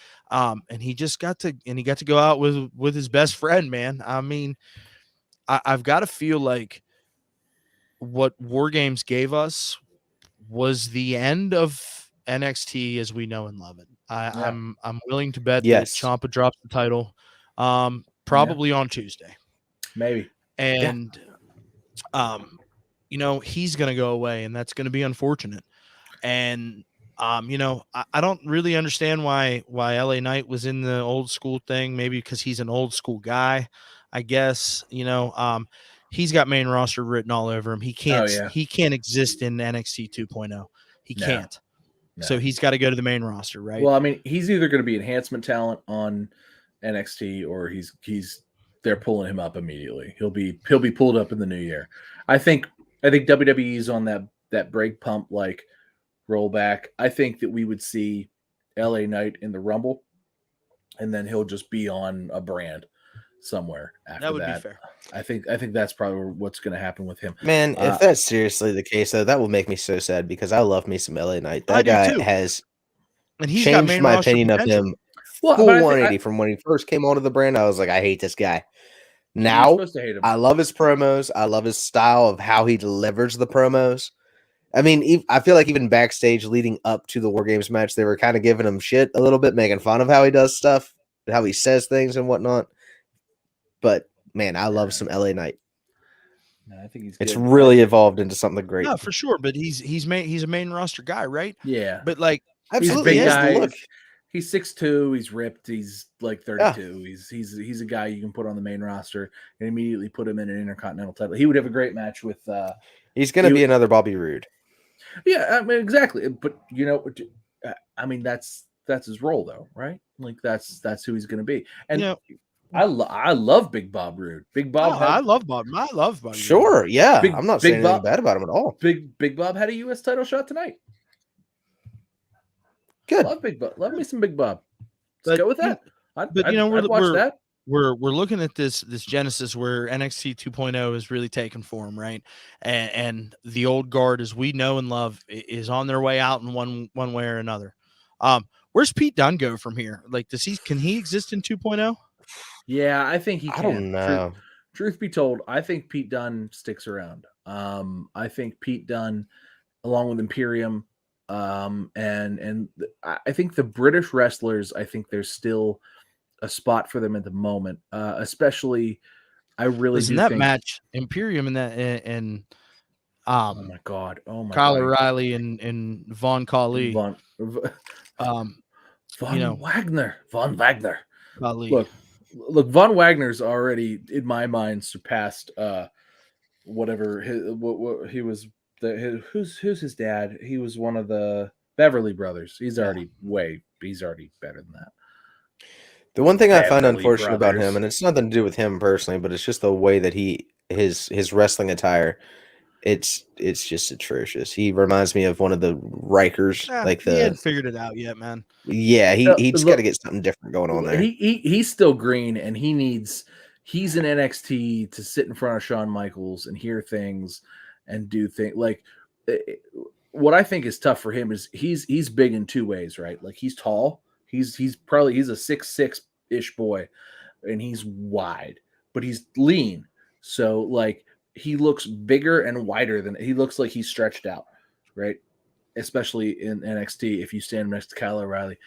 he got to go out with his best friend, man. I mean, I've got to feel like what War Games gave us was the end of NXT as we know and love it. I'm willing to bet that Ciampa drops the title probably on Tuesday. Maybe. And he's going to go away, and that's going to be unfortunate. And I don't really understand why LA Knight was in the old school thing. Maybe because he's an old school guy, I guess. He's got main roster written all over him. He can't exist in NXT 2.0. He can't. No. So he's got to go to the main roster, right? Well, I mean, he's either going to be enhancement talent on NXT, or they're pulling him up immediately. He'll be pulled up in the new year. I think WWE's on that brake pump, like, rollback. I think that we would see LA Knight in the Rumble, and then he'll just be on a brand somewhere after that. Would be fair. I think that's probably what's going to happen with him. Man, if that's seriously the case, though, that will make me so sad, because I love me some LA Knight. That guy has changed my opinion of him. Full 180 from when he first came onto the brand. I was like, I hate this guy. Now, I love his promos. I love his style of how he delivers the promos. I mean, I feel like even backstage leading up to the War Games match, they were kind of giving him shit a little bit, making fun of how he does stuff, how he says things and whatnot. But man, I love some LA Knight. No, I think it's really evolved into something great. No, for sure. But he's a main roster guy, right? Yeah. But like, absolutely, he's a big guy. Look. He's 6'2", he's ripped, he's like 32. Yeah. He's a guy you can put on the main roster and immediately put him in an Intercontinental title. He would have a great match with he's going to be another Bobby Roode. Yeah, I mean, exactly. But I mean, that's his role, though, right? Like that's who he's going to be. And I love Big Bob Roode. Big Bob. I love Bob. I love Bobby. Sure, yeah. Big- I'm not Big saying anything Bob- bad about him at all. Big Bob had a U.S. title shot tonight. Good. Love Big Bob. Love me some Big Bob. But Let's go with that. I'd watch that. We're looking at this genesis where NXT 2.0 is really taking form, right? And the old guard, as we know and love, is on their way out in one way or another. Where's Pete Dunne go from here? Like, can he exist in 2.0? Yeah, I think he can. I don't know. Truth be told, I think Pete Dunne sticks around. I think Pete Dunne, along with Imperium, and I think the British wrestlers, I think there's still a spot for them at the moment. Especially, I really do that think match Imperium and oh my god, Kyle god. O'Reilly and Von Khali. Von Von Wagner. Khali. Look, Von Wagner's already in my mind surpassed whatever what he was. Who's his dad? He was one of the Beverly brothers. He's already better than that. The one thing I find Beverly unfortunate about Brothers. him, and it's nothing to do with him personally, but it's just the way that his wrestling attire, it's just atrocious. He reminds me of one of the Rikers, He hadn't figured it out yet, man. Yeah, he just got to get something different going on there. He's still green, and he's in NXT to sit in front of Shawn Michaels and hear things and do things like what I think is tough for him is he's big in two ways, right? Like he's tall, he's a 6'6" boy, and he's wide, but he's lean. So like he looks bigger and wider than he looks like he's stretched out, right? Especially in NXT if you stand next to Kyle O'Reilly.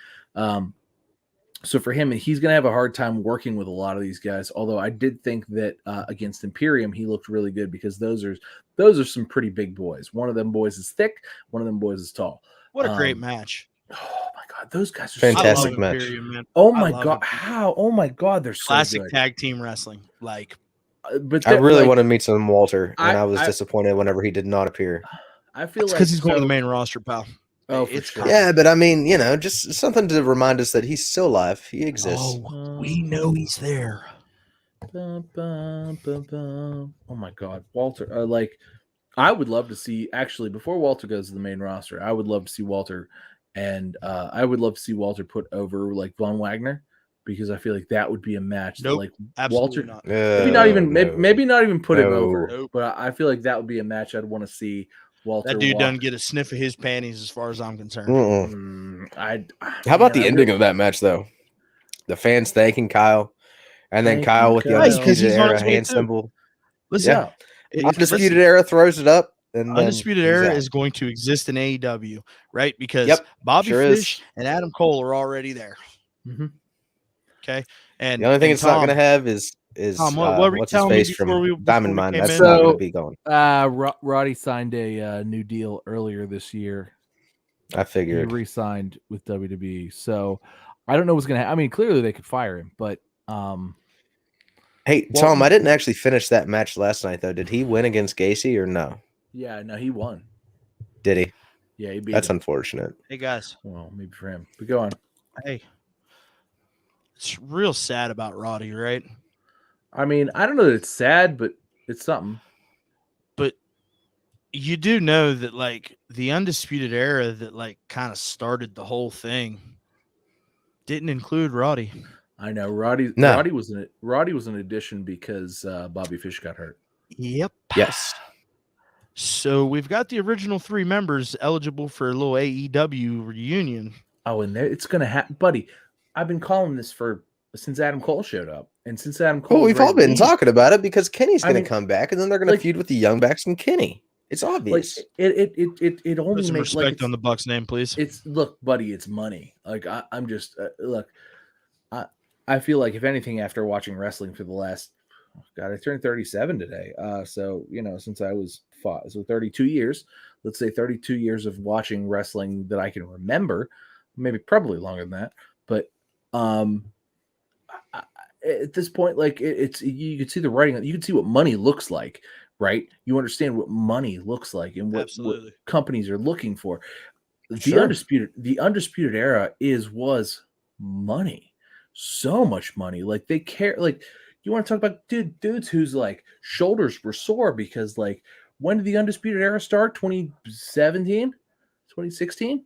So for him, he's going to have a hard time working with a lot of these guys. Although I did think that against Imperium, he looked really good because those are some pretty big boys. One of them boys is thick. One of them boys is tall. What a great match. Oh my God. Those guys are fantastic so match. Imperium, man. Oh my God. How? Oh my God. They're so classic good. tag team wrestling. Like, but I really want to meet some Walter, and I was I- disappointed whenever he did not appear. I feel like because he's going to the main roster, pal. Oh, for It's sure. coming. Yeah, but I mean, just something to remind us that he's still alive. He exists. Oh, we know he's there. Bum, bum, bum, bum. Oh my God, Walter! Like, I would love to see. Actually, before Walter goes to the main roster, I would love to see Walter, and I would love to see Walter put over like Von Wagner because I feel like that would be a match. Nope, that, like absolutely Walter, not. maybe not even No. maybe not even put him over. Nope. But I feel like that would be a match I'd want to see. Walter, That dude walk. doesn't get a sniff of his panties, as far as I'm concerned. How about the ending of that match, though? The fans thanking Kyle, and then Thank Kyle you, with the Kyle. Undisputed He's on Era his way hand too. symbol. Listen, Yeah. Undisputed Era throws it up, and then Undisputed he's Era out. is going to exist in AEW, right? Because Yep, Bobby sure is. Fish and Adam Cole are already there. Mhm. Okay, and The only thing and it's not Tom, going to have is Tom, what were you what's his telling me face before from we Diamond Mine. came That's in? not going So- to be going. Roddy signed a new deal earlier this year. I He figured. re-signed with WWE. So I don't know what's gonna happen. I mean, clearly they could fire him, but Hey, Well- Tom, I didn't actually finish that match last night, though. Did he win against Gacy or no? Yeah, no, he won. Did he? Yeah, he beat That's him. unfortunate. Hey guys, Well, maybe for him. But go on. hey, it's real sad about Roddy, right? I mean, I don't know that it's sad, but it's something. But you do know that like the Undisputed Era that like kind of started the whole thing didn't include Roddy. I know Roddy. No. Roddy was an addition because Bobby Fish got hurt. Yep. Yes. So we've got the original 3 members eligible for a little AEW reunion. Oh, and there it's gonna happen, buddy. I've been calling this since Adam Cole showed up, and since Adam Cole, Well, was we've all ready to been leave, talking about it because Kenny's I going to mean, come back, and then they're going to like- feud with the Young Bucks and Kenny. It's Like obvious. it Put only some makes respect on the Bucks name, please. It's look, buddy, it's money. Like I'm just look. I feel like if anything, after watching wrestling for the last, God, I turned 37 today. So since I was 32 years. Let's say 32 years of watching wrestling that I can remember, maybe probably longer than that. But at this point, like it's you can see the writing. You can see what money looks like, right? You understand what money looks like and what Absolutely. companies are looking for. The Sure. undisputed era was money. so much money. Like they care. Like you want to talk about dudes whose like shoulders were sore because like when did the Undisputed Era start? 2017, 2016.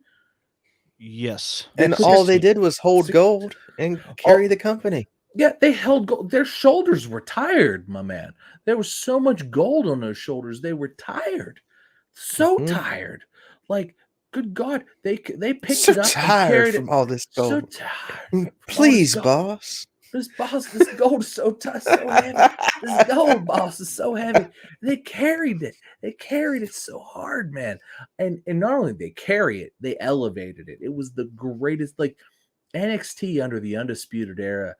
Yes. And took all us- they did was hold gold and carry the company. Yeah, they held gold. Their shoulders were tired, my man. There was so much gold on those shoulders. They were tired, so tired. Like, good God, they picked So it up and tired carried from it. all this So gold. tired. Please, gold. boss. This gold is so tough, so heavy. This gold, boss, is so heavy. They carried it. They carried it so hard, man. And not only did they carry it, they elevated it. It was the greatest. Like NXT under the Undisputed Era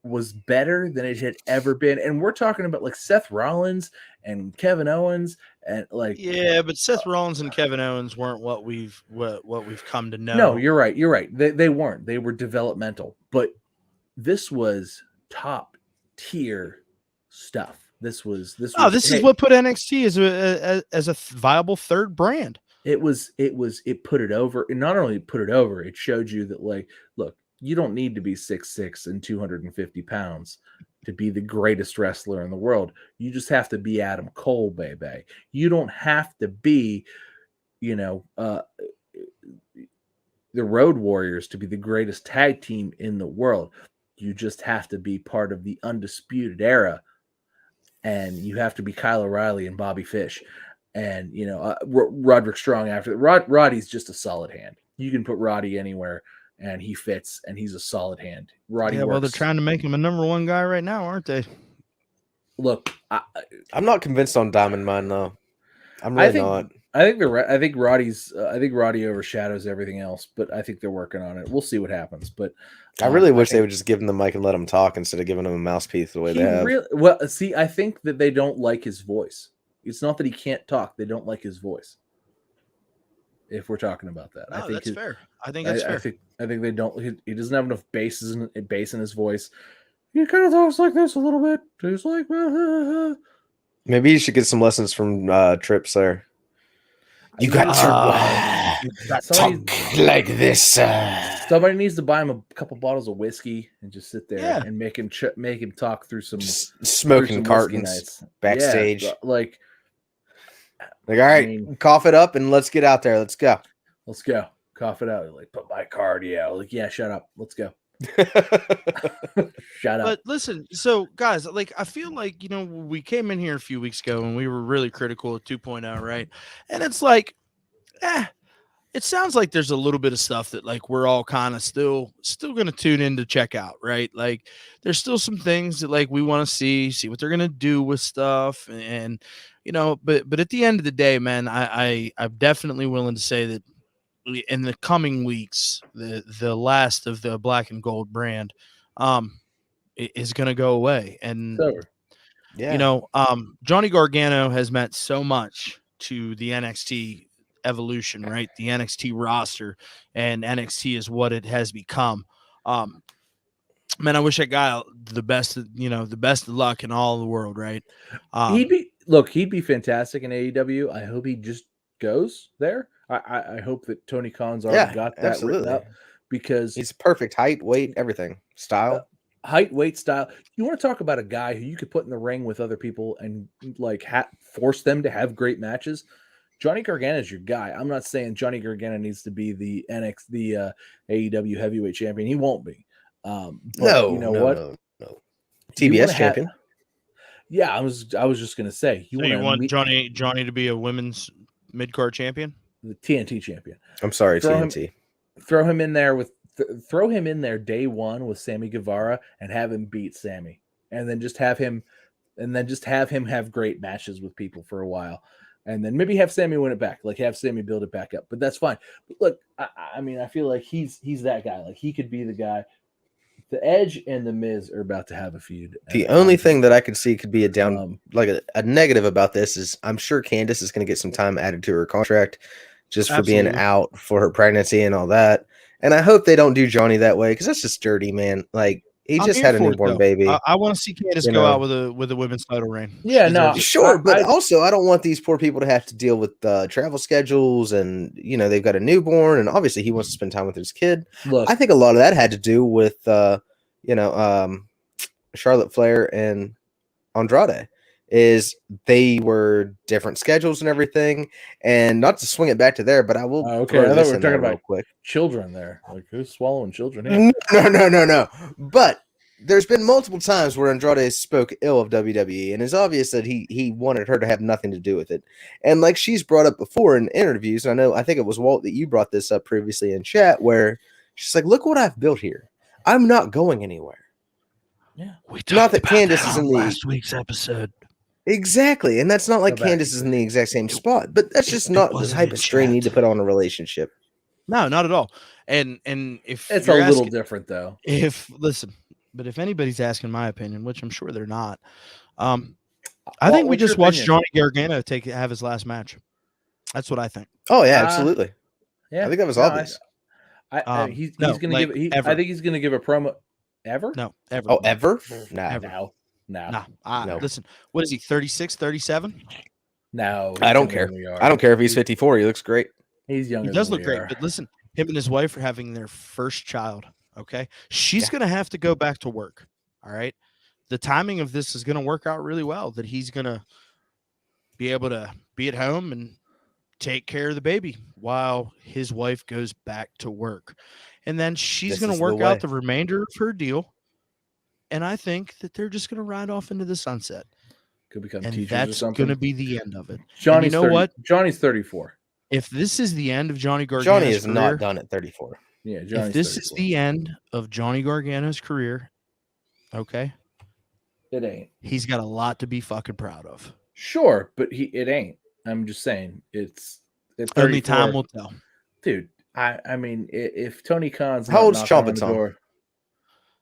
was better than it had ever been. And we're talking about like Seth Rollins and Kevin Owens and like Yeah, but Seth Rollins and Kevin Owens weren't what we've come to know. No, you're right. You're right. They weren't. They were developmental. But this was top tier stuff. This was is what put NXT as a viable third brand. It put it over. And not only put it over, it showed you that like, look, you don't need to be 6'6" and 250 pounds to be the greatest wrestler in the world. You just have to be Adam Cole, baby. You don't have to be, the Road Warriors to be the greatest tag team in the world. You just have to be part of the Undisputed Era. And you have to be Kyle O'Reilly and Bobby Fish. And, Roderick Strong after that. Roddy's just a solid hand. You can put Roddy anywhere and he fits and he's a solid hand. Roddy works. Well, they're trying to make him a number one guy right now, aren't they? Look, I'm not convinced on Diamond Mine though. I'm really not. I think Roddy overshadows everything else, but I think they're working on it. We'll see what happens. But I really wish they would just give him the mic and let him talk instead of giving him a mouthpiece the way they have. I think that they don't like his voice. It's not that he can't talk; they don't like his voice. If we're talking about that, I think that's fair. I think that's fair. I think they don't. He doesn't have enough bass in his voice. He kind of talks like this a little bit. He's like, maybe you should get some lessons from Trips there. You got to talk like this. Somebody needs to buy him a couple bottles of whiskey and just sit there and make him talk through some smoking cartons backstage. Yeah, all right, cough it up and let's get out there. Let's go. Cough it out. Like, put my cardio. Like, yeah, shut up. Let's go. Shut up. But listen, so guys, like I feel like we came in here a few weeks ago and we were really critical of 2.0, right? And it's like, it sounds like there's a little bit of stuff that like we're all kind of still going to tune in to check out, right? Like there's still some things that like we want to see what they're going to do with stuff, and but at the end of the day, man, I'm definitely willing to say that in the coming weeks, the last of the black and gold brand is going to go away. And Johnny Gargano has meant so much to the NXT evolution, right? The NXT roster, and NXT is what it has become. Man, I wish that guy the best of luck in all the world, right? He'd be fantastic in AEW. I hope he just goes there. I hope that Tony Khan's already got that written up, because he's perfect height, weight, everything, style. Height, weight, style. You want to talk about a guy who you could put in the ring with other people and like force them to have great matches. Johnny Gargano is your guy. I'm not saying Johnny Gargano needs to be the AEW heavyweight champion. He won't be. No. TBS champion. Yeah, I was just gonna say. You want Johnny to be a women's mid-card champion? The TNT champion. I'm sorry, TNT. Throw him in there day one with Sammy Guevara and have him beat Sammy, and then just have him have great matches with people for a while, and then maybe have Sammy win it back, like have Sammy build it back up. But that's fine. But look, I feel like he's that guy. Like he could be the guy. The Edge and the Miz are about to have a feud. The only thing that I could see could be a negative about this is I'm sure Candice is going to get some time added to her contract just for being out for her pregnancy and all that. And I hope they don't do Johnny that way, because that's just dirty, man. Like He I'm just here had a for it, newborn though. baby. I want to see Candace You go know. out with a women's title reign. Yeah, She no, deserves it. Sure, but I- also I don't want these poor people to have to deal with travel schedules, and they've got a newborn, and obviously he wants to spend time with his kid. look. I think a lot of that had to do with Charlotte Flair and Andrade. Is they were different schedules and everything, and not to swing it back to there, but I will Okay, throw I thought this we were in there talking real about quick. children there. Like, who's swallowing children here? No. But there's been multiple times where Andrade spoke ill of WWE, and it's obvious that he wanted her to have nothing to do with it. And like she's brought up before in interviews, and I think it was Walt that you brought this up previously in chat, where she's like, "Look what I've built here. I'm not going anywhere." Yeah, We Not that Candace is in the last week's episode. exactly, and that's not like Go back. Candace is in the exact same spot, but that's just not the wasn't type in of strain you need to chat. put on a relationship. No, not at all. And if it's you're a little asking, different though. but if anybody's asking my opinion, which I'm sure they're not, I Well, think we what's your just watched opinion? Johnny Gargano have his last match. That's what I think. Oh yeah, Uh, absolutely. Yeah, I think that was no, obvious. He's no, gonna like, give. ever. I think he's gonna give a promo. Ever? No, ever. Oh, ever? Nah. Ever. No. No. Listen, what is he, 36, 37? No. I don't care. I don't care if he's 54. He looks great. He's younger. He does than look we great, are. but listen, him and his wife are having their first child, okay? She's Yeah. going to have to go back to work, all right? The timing of this is going to work out really well, that he's going to be able to be at home and take care of the baby while his wife goes back to work. And then she's This going is to the work out way. the remainder of her deal. And I think that they're just going to ride off into the sunset. Could become And teachers or that's something. going to be the end of it. Johnny's know what? Johnny's 34. If this is the end of Johnny Gargano's Johnny is career, not done at 34. Yeah, Johnny's if this 34. is the end of Johnny Gargano's career, okay, It ain't. he's got a lot to be fucking proud of. Sure, but it ain't. I'm just saying it's at 34. Only time will tell. Dude, I mean, if Tony Khan's How not old's knocking on Ciampa, the Tom? door,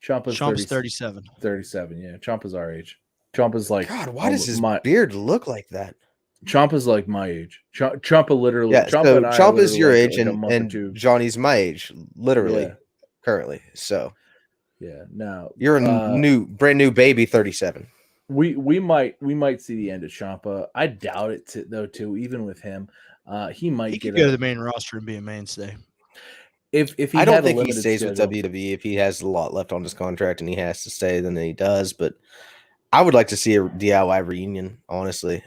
Ciampa's Ciampa's 30, 37. 37. Yeah, Ciampa's our age. Ciampa's like God, why does his my beard look like that? Ciampa's like my age. Ciampa literally. Yeah, Ciampa so and I are Ciampa's literally your like- age, like a month or and two. Johnny's my age, literally, Yeah. currently. So Yeah, no, you're a brand new baby, 37. we might see the end of Ciampa. I doubt it though too. Even with him, he might He get could go to the main roster and be a mainstay. if he I don't had a think he limited stays with schedule. WWE. If he has a lot left on his contract and he has to stay, then he does. But I would like to see a DIY reunion, honestly.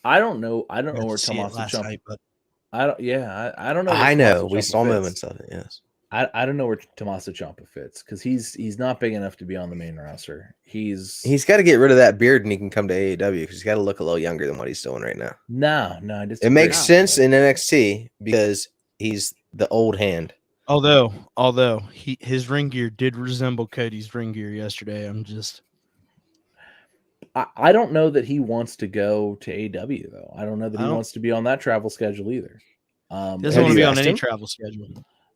I don't know. I don't know Got where to see it Tommaso last Ciampa. night, but I don't. Yeah, I don't know. Where I know. Tommaso We Ciampa saw fits. moments of it, yes. I don't know where Tommaso Ciampa fits because he's not big enough to be on the main roster. He's He's got to get rid of that beard and he can come to AEW because he's got to look a little younger than what he's doing right now. no. I It disagree. makes sense in NXT because he's the old hand. although his ring gear did resemble Cody's ring gear yesterday. I'm just I don't know that he wants to go to AEW though. I don't know that he wants to be on that travel schedule either. he Have doesn't want to you be on asked any him? travel schedule.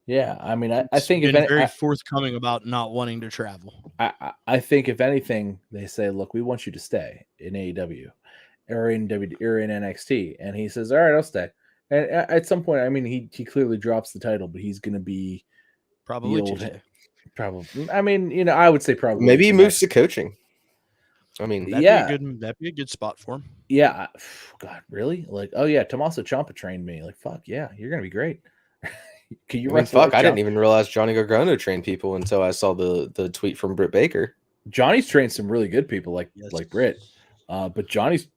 Yeah, I mean, I He's think if been any, very forthcoming about not wanting to travel. I think if anything, they say, look, we want you to stay in AEW or in NXT, and he says, all right, I'll stay. And at some point, I mean, he clearly drops the title, but he's going to be Probably the old- Tuesday. probably. I mean, I would say probably Maybe he the moves next- to coaching. I mean, That'd be a good spot for him. Yeah, God, really? Like, oh yeah, Tommaso Ciampa trained me. Like, fuck yeah, you're gonna be great. Can you I mean, wrestle fuck, like I didn't Ciampa? even realize Johnny Gargano trained people until I saw the tweet from Britt Baker. Johnny's trained some really good people, like Yes. Britt. But Johnny's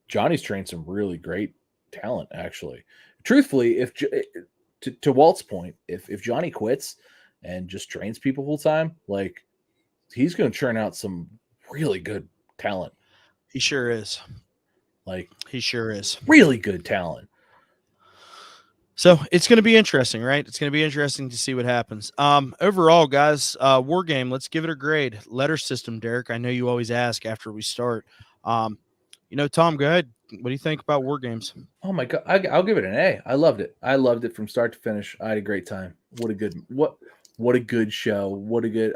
trained some really great talent, actually. Truthfully, if to Walt's point, if Johnny quits and just trains people full time, like he's going to churn out some really good talent, He sure is. like He sure is. really good talent. So it's going to be interesting, right? It's going to be interesting to see what happens. Overall, guys, War Game, let's give it a grade. Letter system, Derek. I know you always ask after we start. Tom, go ahead. What do you think about War Games? Oh my god, I'll give it an A. I loved it. I loved it from start to finish. I had a great time. What a good show. What a good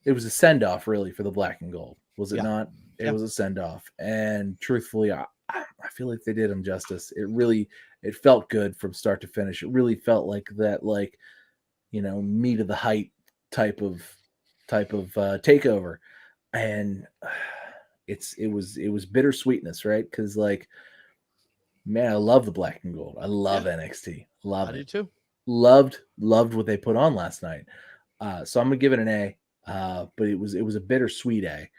it was a send off really for the black and gold. Was it not? It was a send off. And truthfully, I feel like they did him justice. It felt good from start to finish. It really felt like that, meat of the height type of takeover, and it was bittersweetness, right? Because like, man, I love the black and gold. I love NXT. Love I it. do too. Loved what they put on last night. So I'm gonna give it an A. But it was a bittersweet A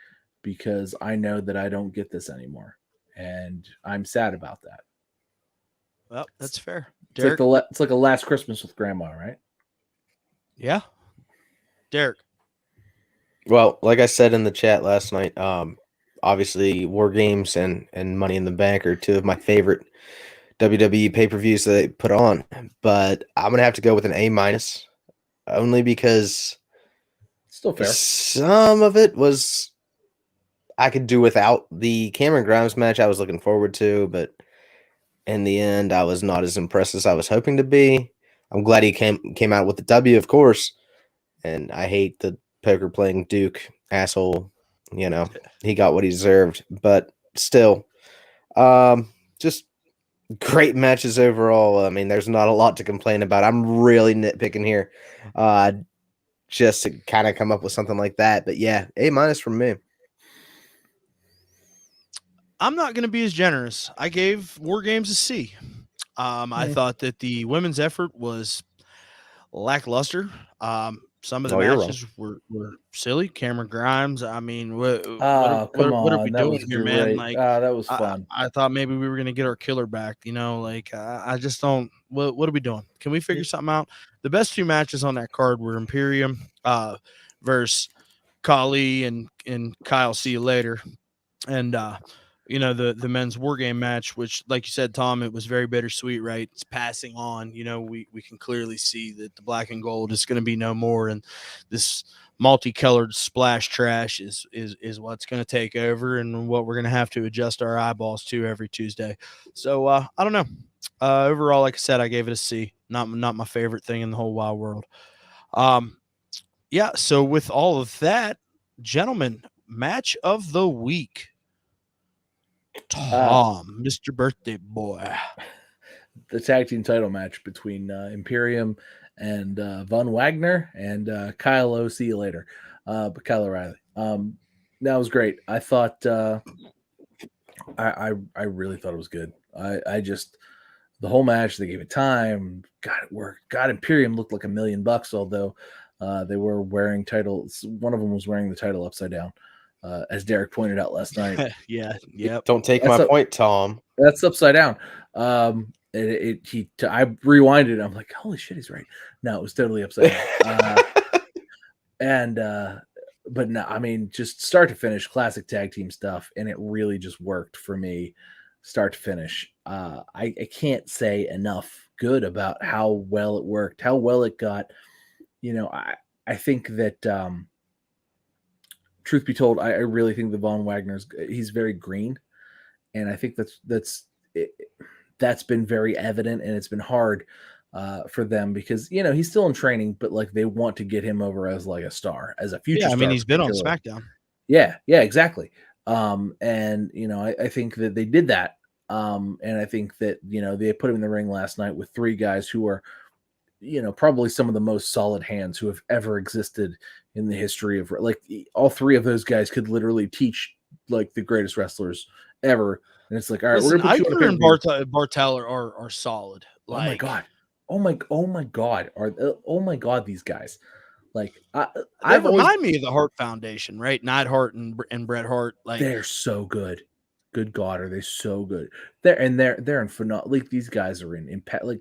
because I know that I don't get this anymore, and I'm sad about that. Well, that's fair. It's like Derek? it's like a last Christmas with grandma, right? Yeah. Derek. Well, like I said in the chat last night, obviously War Games and Money in the Bank are two of my favorite WWE pay-per-views that they put on, but I'm gonna have to go with an A minus, only because Still fair. some of it was I could do without. The Cameron Grimes match I was looking forward to, but in the end, I was not as impressed as I was hoping to be. I'm glad he came out with the W, of course, and I hate the poker playing Duke asshole. You know, he got what he deserved, but still, just great matches overall. I mean, there's not a lot to complain about. I'm really nitpicking here, just to kind of come up with something like that. But yeah, A minus from me. I'm not going to be as generous. I gave War Games a C. I thought that the women's effort was lackluster. Some of the Oh, you're wrong. matches were silly. Cameron Grimes. I mean, what Come are we on, that doing was here, man? great. Like, That was fun. I thought maybe we were gonna get our killer back. You know, like I just don't. What are we doing? Can we figure something out? The best two matches on that card were Imperium versus Kali and Kyle. See you later. And you know, the men's war game match, which, like you said, Tom, it was very bittersweet, right? It's passing on. You know, we can clearly see that the black and gold is going to be no more, and this multicolored splash trash is what's going to take over, and what we're going to have to adjust our eyeballs to every Tuesday. So I don't know. Overall, like I said, I gave it a C. Not my favorite thing in the whole wide world. Yeah. So with all of that, gentlemen, match of the week. Tom, Mr. Birthday Boy. The tag team title match between Imperium and Von Wagner and Kyle O. See you later. But Kyle O'Reilly. That was great. I thought I really thought it was good. I just the whole match, they gave it time. God, it worked. God, Imperium looked like $1 million, although they were wearing titles. One of them was wearing the title upside down. As Derek pointed out last night. Yeah. Yep. Don't take my point, Tom. That's upside down. I rewinded. I'm like, holy shit, he's right. No, it was totally upside down. But no, I mean, just start to finish, classic tag team stuff, and it really just worked for me, start to finish. I can't say enough good about how well it worked, how well it got. You know, I think that. Truth be told, I really think the Von Wagner's he's very green, and I think that's been very evident, and it's been hard for them because you know he's still in training, but like they want to get him over as like a star, as a future. Yeah, I mean star he's been on SmackDown. Yeah, exactly. And you know I think that they did that, and I think that you know they put him in the ring last night with three guys who are, you know, probably some of the most solid hands who have ever existed in the history of, like, all three of those guys could literally teach like the greatest wrestlers ever. And it's like, all right, Listen, we're gonna put you Iker and Bartel are solid. Like, oh my god, oh my god, these guys. Like, they remind me of the Hart Foundation, right? Neidhart and Bret Hart. Like, they're so good. Good God, are they so good? They're in phenomenal. Like, these guys are in impact. Like,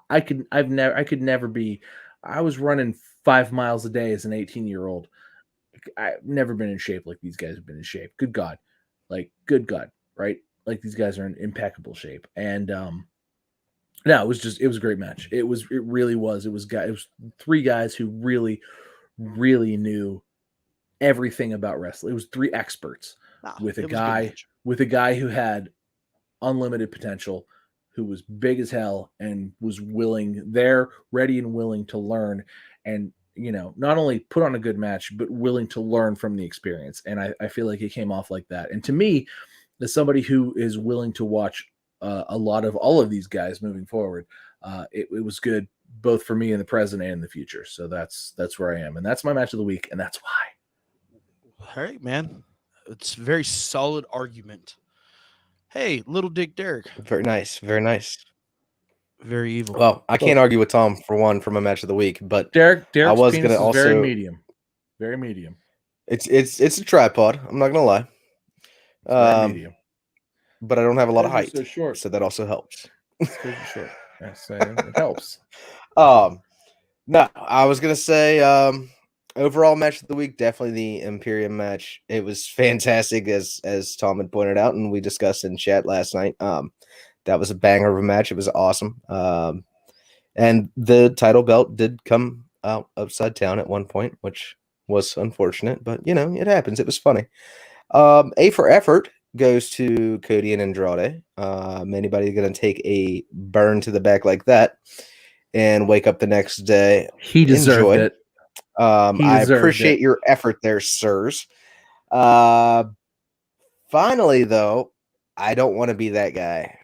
I could never be. I was running 5 miles a day as an 18-year-old. I've never been in shape like these guys have been in shape. Good God, right? Like these guys are in impeccable shape. And no, it was a great match. It really was. It was three guys who really, really knew everything about wrestling. It was three experts with a guy who had unlimited potential, who was big as hell and was ready and willing to learn, and you know, not only put on a good match, but willing to learn from the experience. And I feel like it came off like that. And to me, as somebody who is willing to watch a lot of all of these guys moving forward, it was good. both for me in the present and in the future. So that's where I am, and that's my match of the week, and that's why. All right, man. It's a very solid argument. Hey, little Dick Derek. Very nice. Very nice. Very evil. Well, I can't argue with Tom for my match of the week, but Derek's I was penis gonna is very also medium. Very medium. it's a tripod. I'm not gonna lie. Very medium. But I don't have a lot of height, So short. so that also helps. It's short. Yes, it helps. No, I was gonna say overall match of the week, definitely the Imperium match. It was fantastic, as Tom had pointed out, and we discussed in chat last night. That was a banger of a match. It was awesome. And the title belt did come out upside down at one point, which was unfortunate, but it happens. It was funny. A for effort goes to Cody and Andrade. Anybody going to take a burn to the back like that and wake up the next day? He deserved it. I appreciate your effort there, sirs. Finally, though, I don't want to be that guy.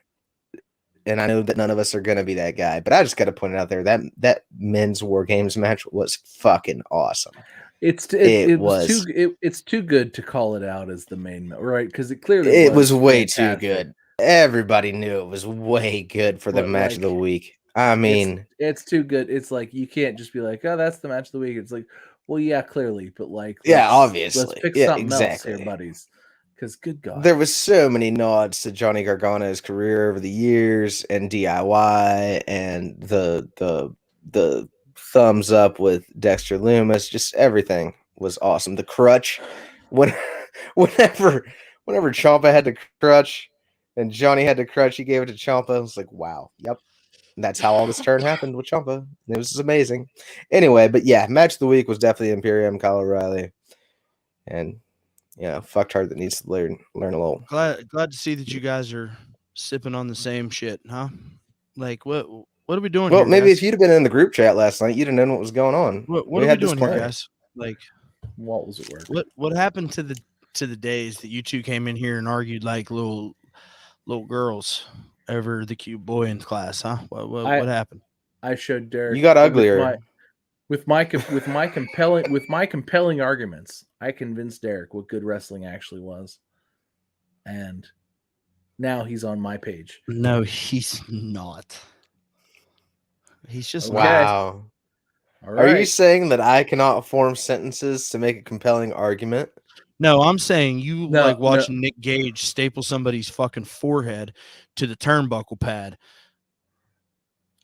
And I know that none of us are going to be that guy, but I just got to point it out there. That men's War Games match was fucking awesome. It's too good to call it out as the main, right? Because it was way fantastic. too good. Everybody knew it was way good for the match of the week. I mean, it's too good. It's like you can't just be like, oh, that's the match of the week. It's like, well, yeah, clearly, but like, obviously, let's pick something else here, buddies. Because good God, there was so many nods to Johnny Gargano's career over the years and DIY and the thumbs up with Dexter Lumis. Just everything was awesome. The crutch, whenever Ciampa had the crutch and Johnny had the crutch, he gave it to Ciampa. I was like, wow, yep. And that's how all this turn happened with Ciampa. It was amazing. Anyway, but yeah, match of the week was definitely Imperium, Kyle O'Reilly, and fucked hard that needs to learn a little. Glad to see that you guys are sipping on the same shit, huh? Like what are we doing? Well, here, maybe guys? if you'd have been in the group chat last night, you'd have known what was going on. What are we doing here, guys? Like, what was it worth? What happened to the days that you two came in here and argued like little girls over the cute boy in class, huh? What happened? I showed Derek. You got uglier. With my compelling arguments, I convinced Derek what good wrestling actually was, and now he's on my page. No, he's not. He's just wow. All right. Are you saying that I cannot form sentences to make a compelling argument? No, I'm saying you like watching Nick Gage staple somebody's fucking forehead to the turnbuckle pad.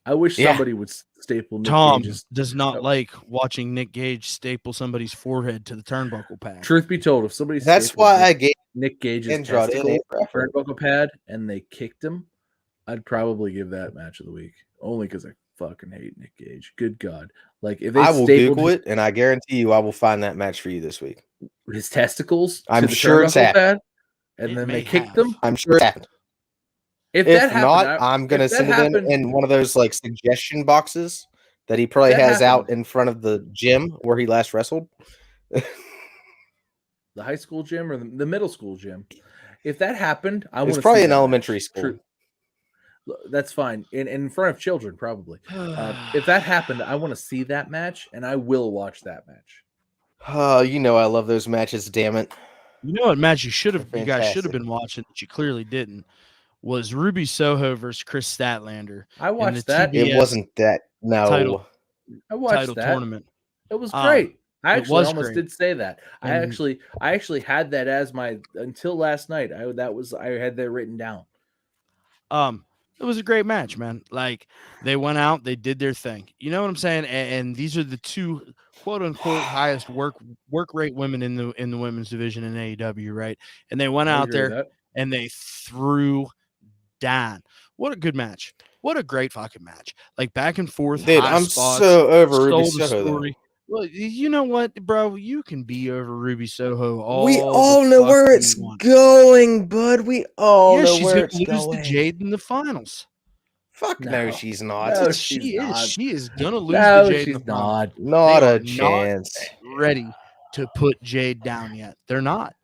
I wish somebody would staple Nick Tom Gage's. Does not like watching Nick Gage staple somebody's forehead to the turnbuckle pad. Truth be told, if somebody that's why I gave Nick Gage's turnbuckle pad and they kicked him, I'd probably give that match of the week. Only because I fucking hate Nick Gage. Good God. Like if I will Google it, and I guarantee you I will find that match for you this week. His testicles I'm sure it's happened. And then they kicked them? I'm sure it's happened. If that not, happened, I'm going to send it in one of those like suggestion boxes that he probably has out in front of the gym where he last wrestled. The high school gym or the middle school gym. If that happened, I want to. It's probably in elementary school. That's fine. In front of children, probably. If that happened, I want to see that match, and I will watch that match. Oh, I love those matches. Damn it! You know what match you guys should have been watching that you clearly didn't. Was Ruby Soho versus Chris Statlander. I watched that. It wasn't that. No. I watched that tournament. It was great. I actually almost great. did say that. I actually had that as my until last night. I had that written down. It was a great match, man. Like they went out, they did their thing. You know what I'm saying? And these are the two quote unquote highest work rate women in the women's division in AEW, right? And they went out there and they threw down. What a good match. What a great fucking match. Like back and forth. Dude, I'm so over Ruby Soho. Well, you know what, bro? You can be over Ruby Soho. We all know where it's going, bud. We all know where it's going. She's going to lose to Jade in the finals. Fuck no, she's not. No, she is. She is going to lose to Jade in the finals. Not a chance. Not ready to put Jade down yet. They're not.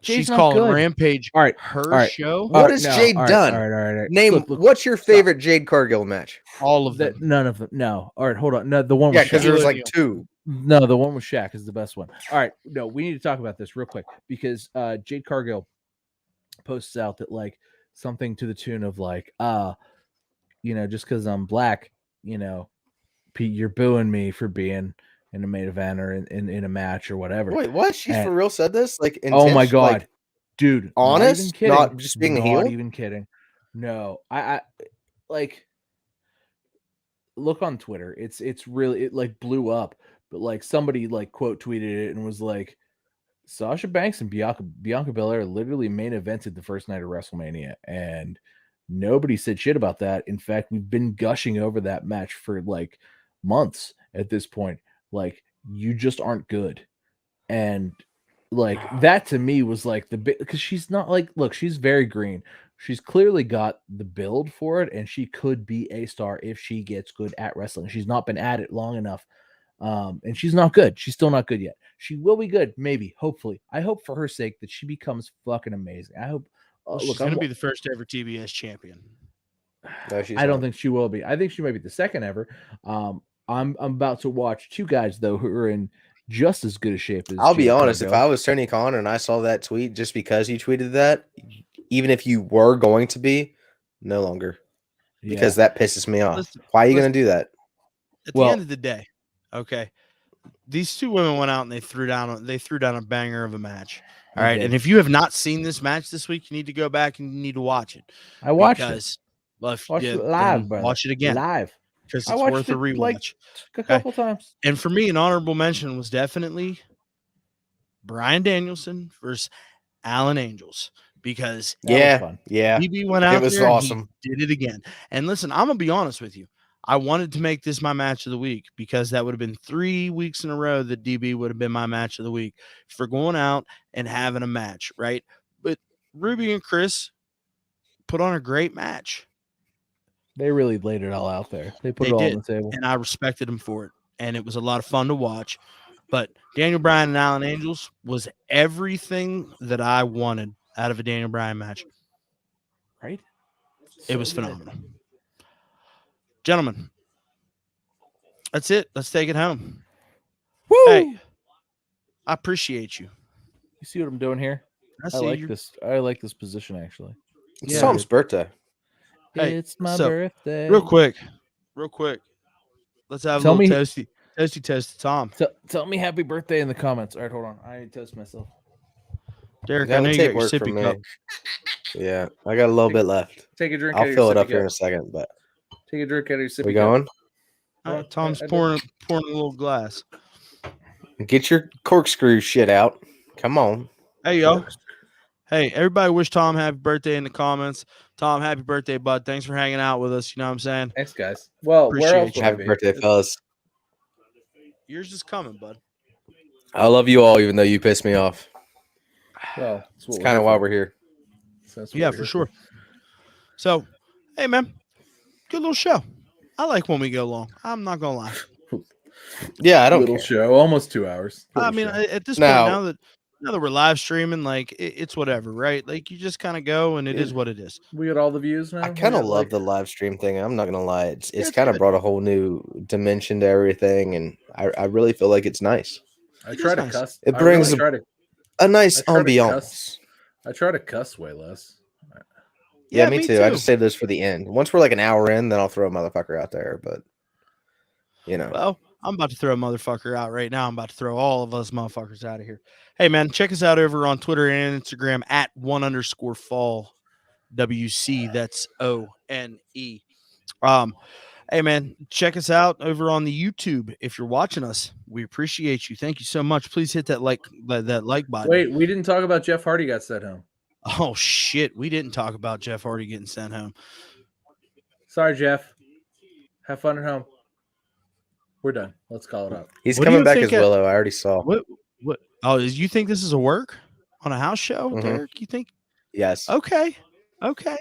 She's not calling good. Rampage All right, her show. What has Jade done? All right. Name Look, what's your favorite Jade Cargill match? All of them. none of them. No. All right, hold on. No, the one Yeah, with because Shaq. there was like O'Neal. 2. No, the one with Shaq is the best one. All right, no, we need to talk about this real quick because Jade Cargill posts out that like something to the tune of like, just because I'm black, Pete, you're booing me for being in a main event or in a match or whatever. Wait, what? She's for real said this? Like, oh my god, like, dude, honest, not even kidding, not just being a heel. Not even kidding. No, I like look on Twitter. It's really it like blew up, but like somebody like quote tweeted it and was like, Sasha Banks and Bianca Belair literally main evented the first night of WrestleMania, and nobody said shit about that. In fact, we've been gushing over that match for like months at this point. Like, you just aren't good. And like that to me was like the bit because she's not like, look, she's very green. She's clearly got the build for it, and she could be a star if she gets good at wrestling. She's not been at it long enough. And she's not good. She's still not good yet. She will be good, maybe, hopefully. I hope for her sake that she becomes fucking amazing. I hope. She's going to be the first ever TBS champion. No, I don't think she will be. I think she might be the second ever. I'm about to watch 2 guys though who are in just as good a shape as. I'll be Jade honest. Cargill. If I was Tony Khan and I saw that tweet just because he tweeted that, even if you were going to be, no longer, because that pisses me off. Why are you going to do that? At the end of the day, okay, these 2 women went out and they threw down a banger of a match. All right, and if you have not seen this match this week, you need to go back and you need to watch it. I watched it. Well, Watch it live, brother. Watch it again live because it's worth a rewatch. Like a couple times. And for me, an honorable mention was definitely Bryan Danielson versus Alan Angels, because DB went out it was there awesome. And he did it again. And listen, I'm gonna be honest with you. I wanted to make this my match of the week because that would have been 3 weeks in a row that DB would have been my match of the week for going out and having a match, right? But Ruby and Chris put on a great match. They really laid it all out there. They put it all on the table. And I respected them for it. And it was a lot of fun to watch. But Daniel Bryan and Alan Angels was everything that I wanted out of a Daniel Bryan match. Right? It was phenomenal. Gentlemen, that's it. Let's take it home. Woo! Hey, I appreciate you. You see what I'm doing here? I like this. I like this position actually. It's Tom's birthday. Hey, it's my birthday. Real quick. Let's have a little toasty, Tom. Tell me happy birthday in the comments. All right, hold on. I need to toast myself. Derek, I know you got your sippy cup. Yeah, I got a little bit left. Take a drink. I'll fill it up here in a second, but take a drink out of your sippy cup. We going? Tom's pouring a little glass. Get your corkscrew shit out. Come on. Hey, yo. Hey, everybody wish Tom happy birthday in the comments. Tom, happy birthday, bud. Thanks for hanging out with us. You know what I'm saying? Thanks, guys. Well, Appreciate where else you. Happy birthday, fellas. Yours is coming, bud. I love you all, even though you pissed me off. Well, it's kind of why we're here. Yeah, for sure. So, hey, man, good little show. I like when we go long. I'm not gonna lie. Yeah, I don't little care. Show, almost 2 hours. I mean, at this point, now that we're live streaming, like it's whatever, right? Like you just kind of go, and it is what it is. We got all the views now. I kind of love the live stream thing. I'm not gonna lie; it's kind of brought a whole new dimension to everything, and I really feel like it's nice. I try to cuss. It brings a nice ambiance. I try to cuss way less. Yeah, me too. I just save those for the end. Once we're like an hour in, then I'll throw a motherfucker out there. But well, I'm about to throw a motherfucker out right now. I'm about to throw all of us motherfuckers out of here. Hey, man, check us out over on Twitter and Instagram at @1_fall WC. That's ONE. Hey, man, check us out over on the YouTube. If you're watching us, we appreciate you. Thank you so much. Please hit that like button. Wait, we didn't talk about Jeff Hardy got sent home. Oh, shit. We didn't talk about Jeff Hardy getting sent home. Sorry, Jeff. Have fun at home. We're done. Let's call it up. He's coming back as Willow. I already saw. What? Oh, you think this is a work on a house show, Derek? You think? Yes. Okay. Yeah.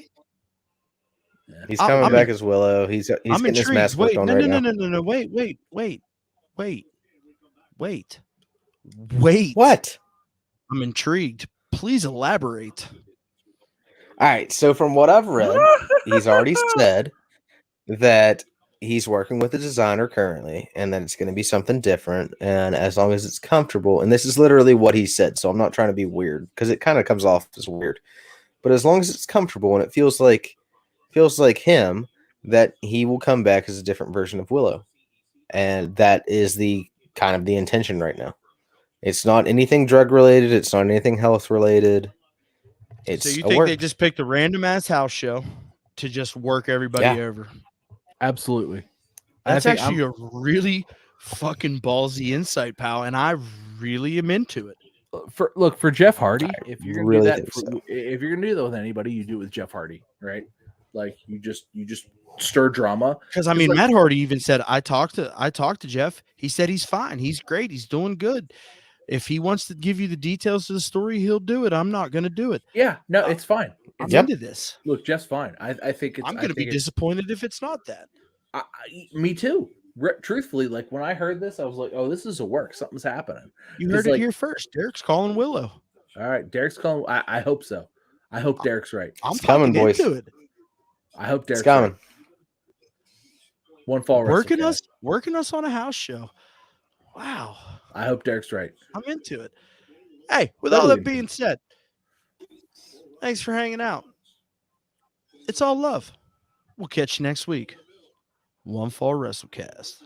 He's coming back as Willow. He's getting his mask worked on right now. No. Wait. What? I'm intrigued. Please elaborate. All right. So from what I've read, he's already said that he's working with a designer currently, and that it's going to be something different. And as long as it's comfortable, and this is literally what he said, so I'm not trying to be weird because it kind of comes off as weird. But as long as it's comfortable and it feels like him, that he will come back as a different version of Willow, and that is the kind of the intention right now. It's not anything drug related. It's not anything health related. It's So you a think work. they just picked a random ass house show to just work everybody over? Absolutely. That's actually a really fucking ballsy insight, pal, and I really am into it. For Jeff Hardy, if you're gonna really do that, think so. if you're gonna do that with anybody, you do it with Jeff Hardy, right? Like you just stir drama. Because I mean, Matt Hardy even said, I talked to Jeff. He said he's fine. He's great. He's doing good. If he wants to give you the details of the story, he'll do it. I'm not going to do it. Yeah, no, it's fine. I'm into this. Look, Jeff's fine. I think it's. I'm going to be disappointed if it's not that. Me too. Truthfully, like when I heard this, I was like, "Oh, this is a work. Something's happening." You heard it here first. Derek's calling Willow. All right, Derek's calling. I hope so. I hope Derek's right. I'm coming, boys. into it. I hope Derek's coming. Right. One Fall WrestleCast. Working us on a house show. Wow. I hope Derek's right. I'm into it. Hey, with all that being said, thanks for hanging out. It's all love. We'll catch you next week. One Fall WrestleCast.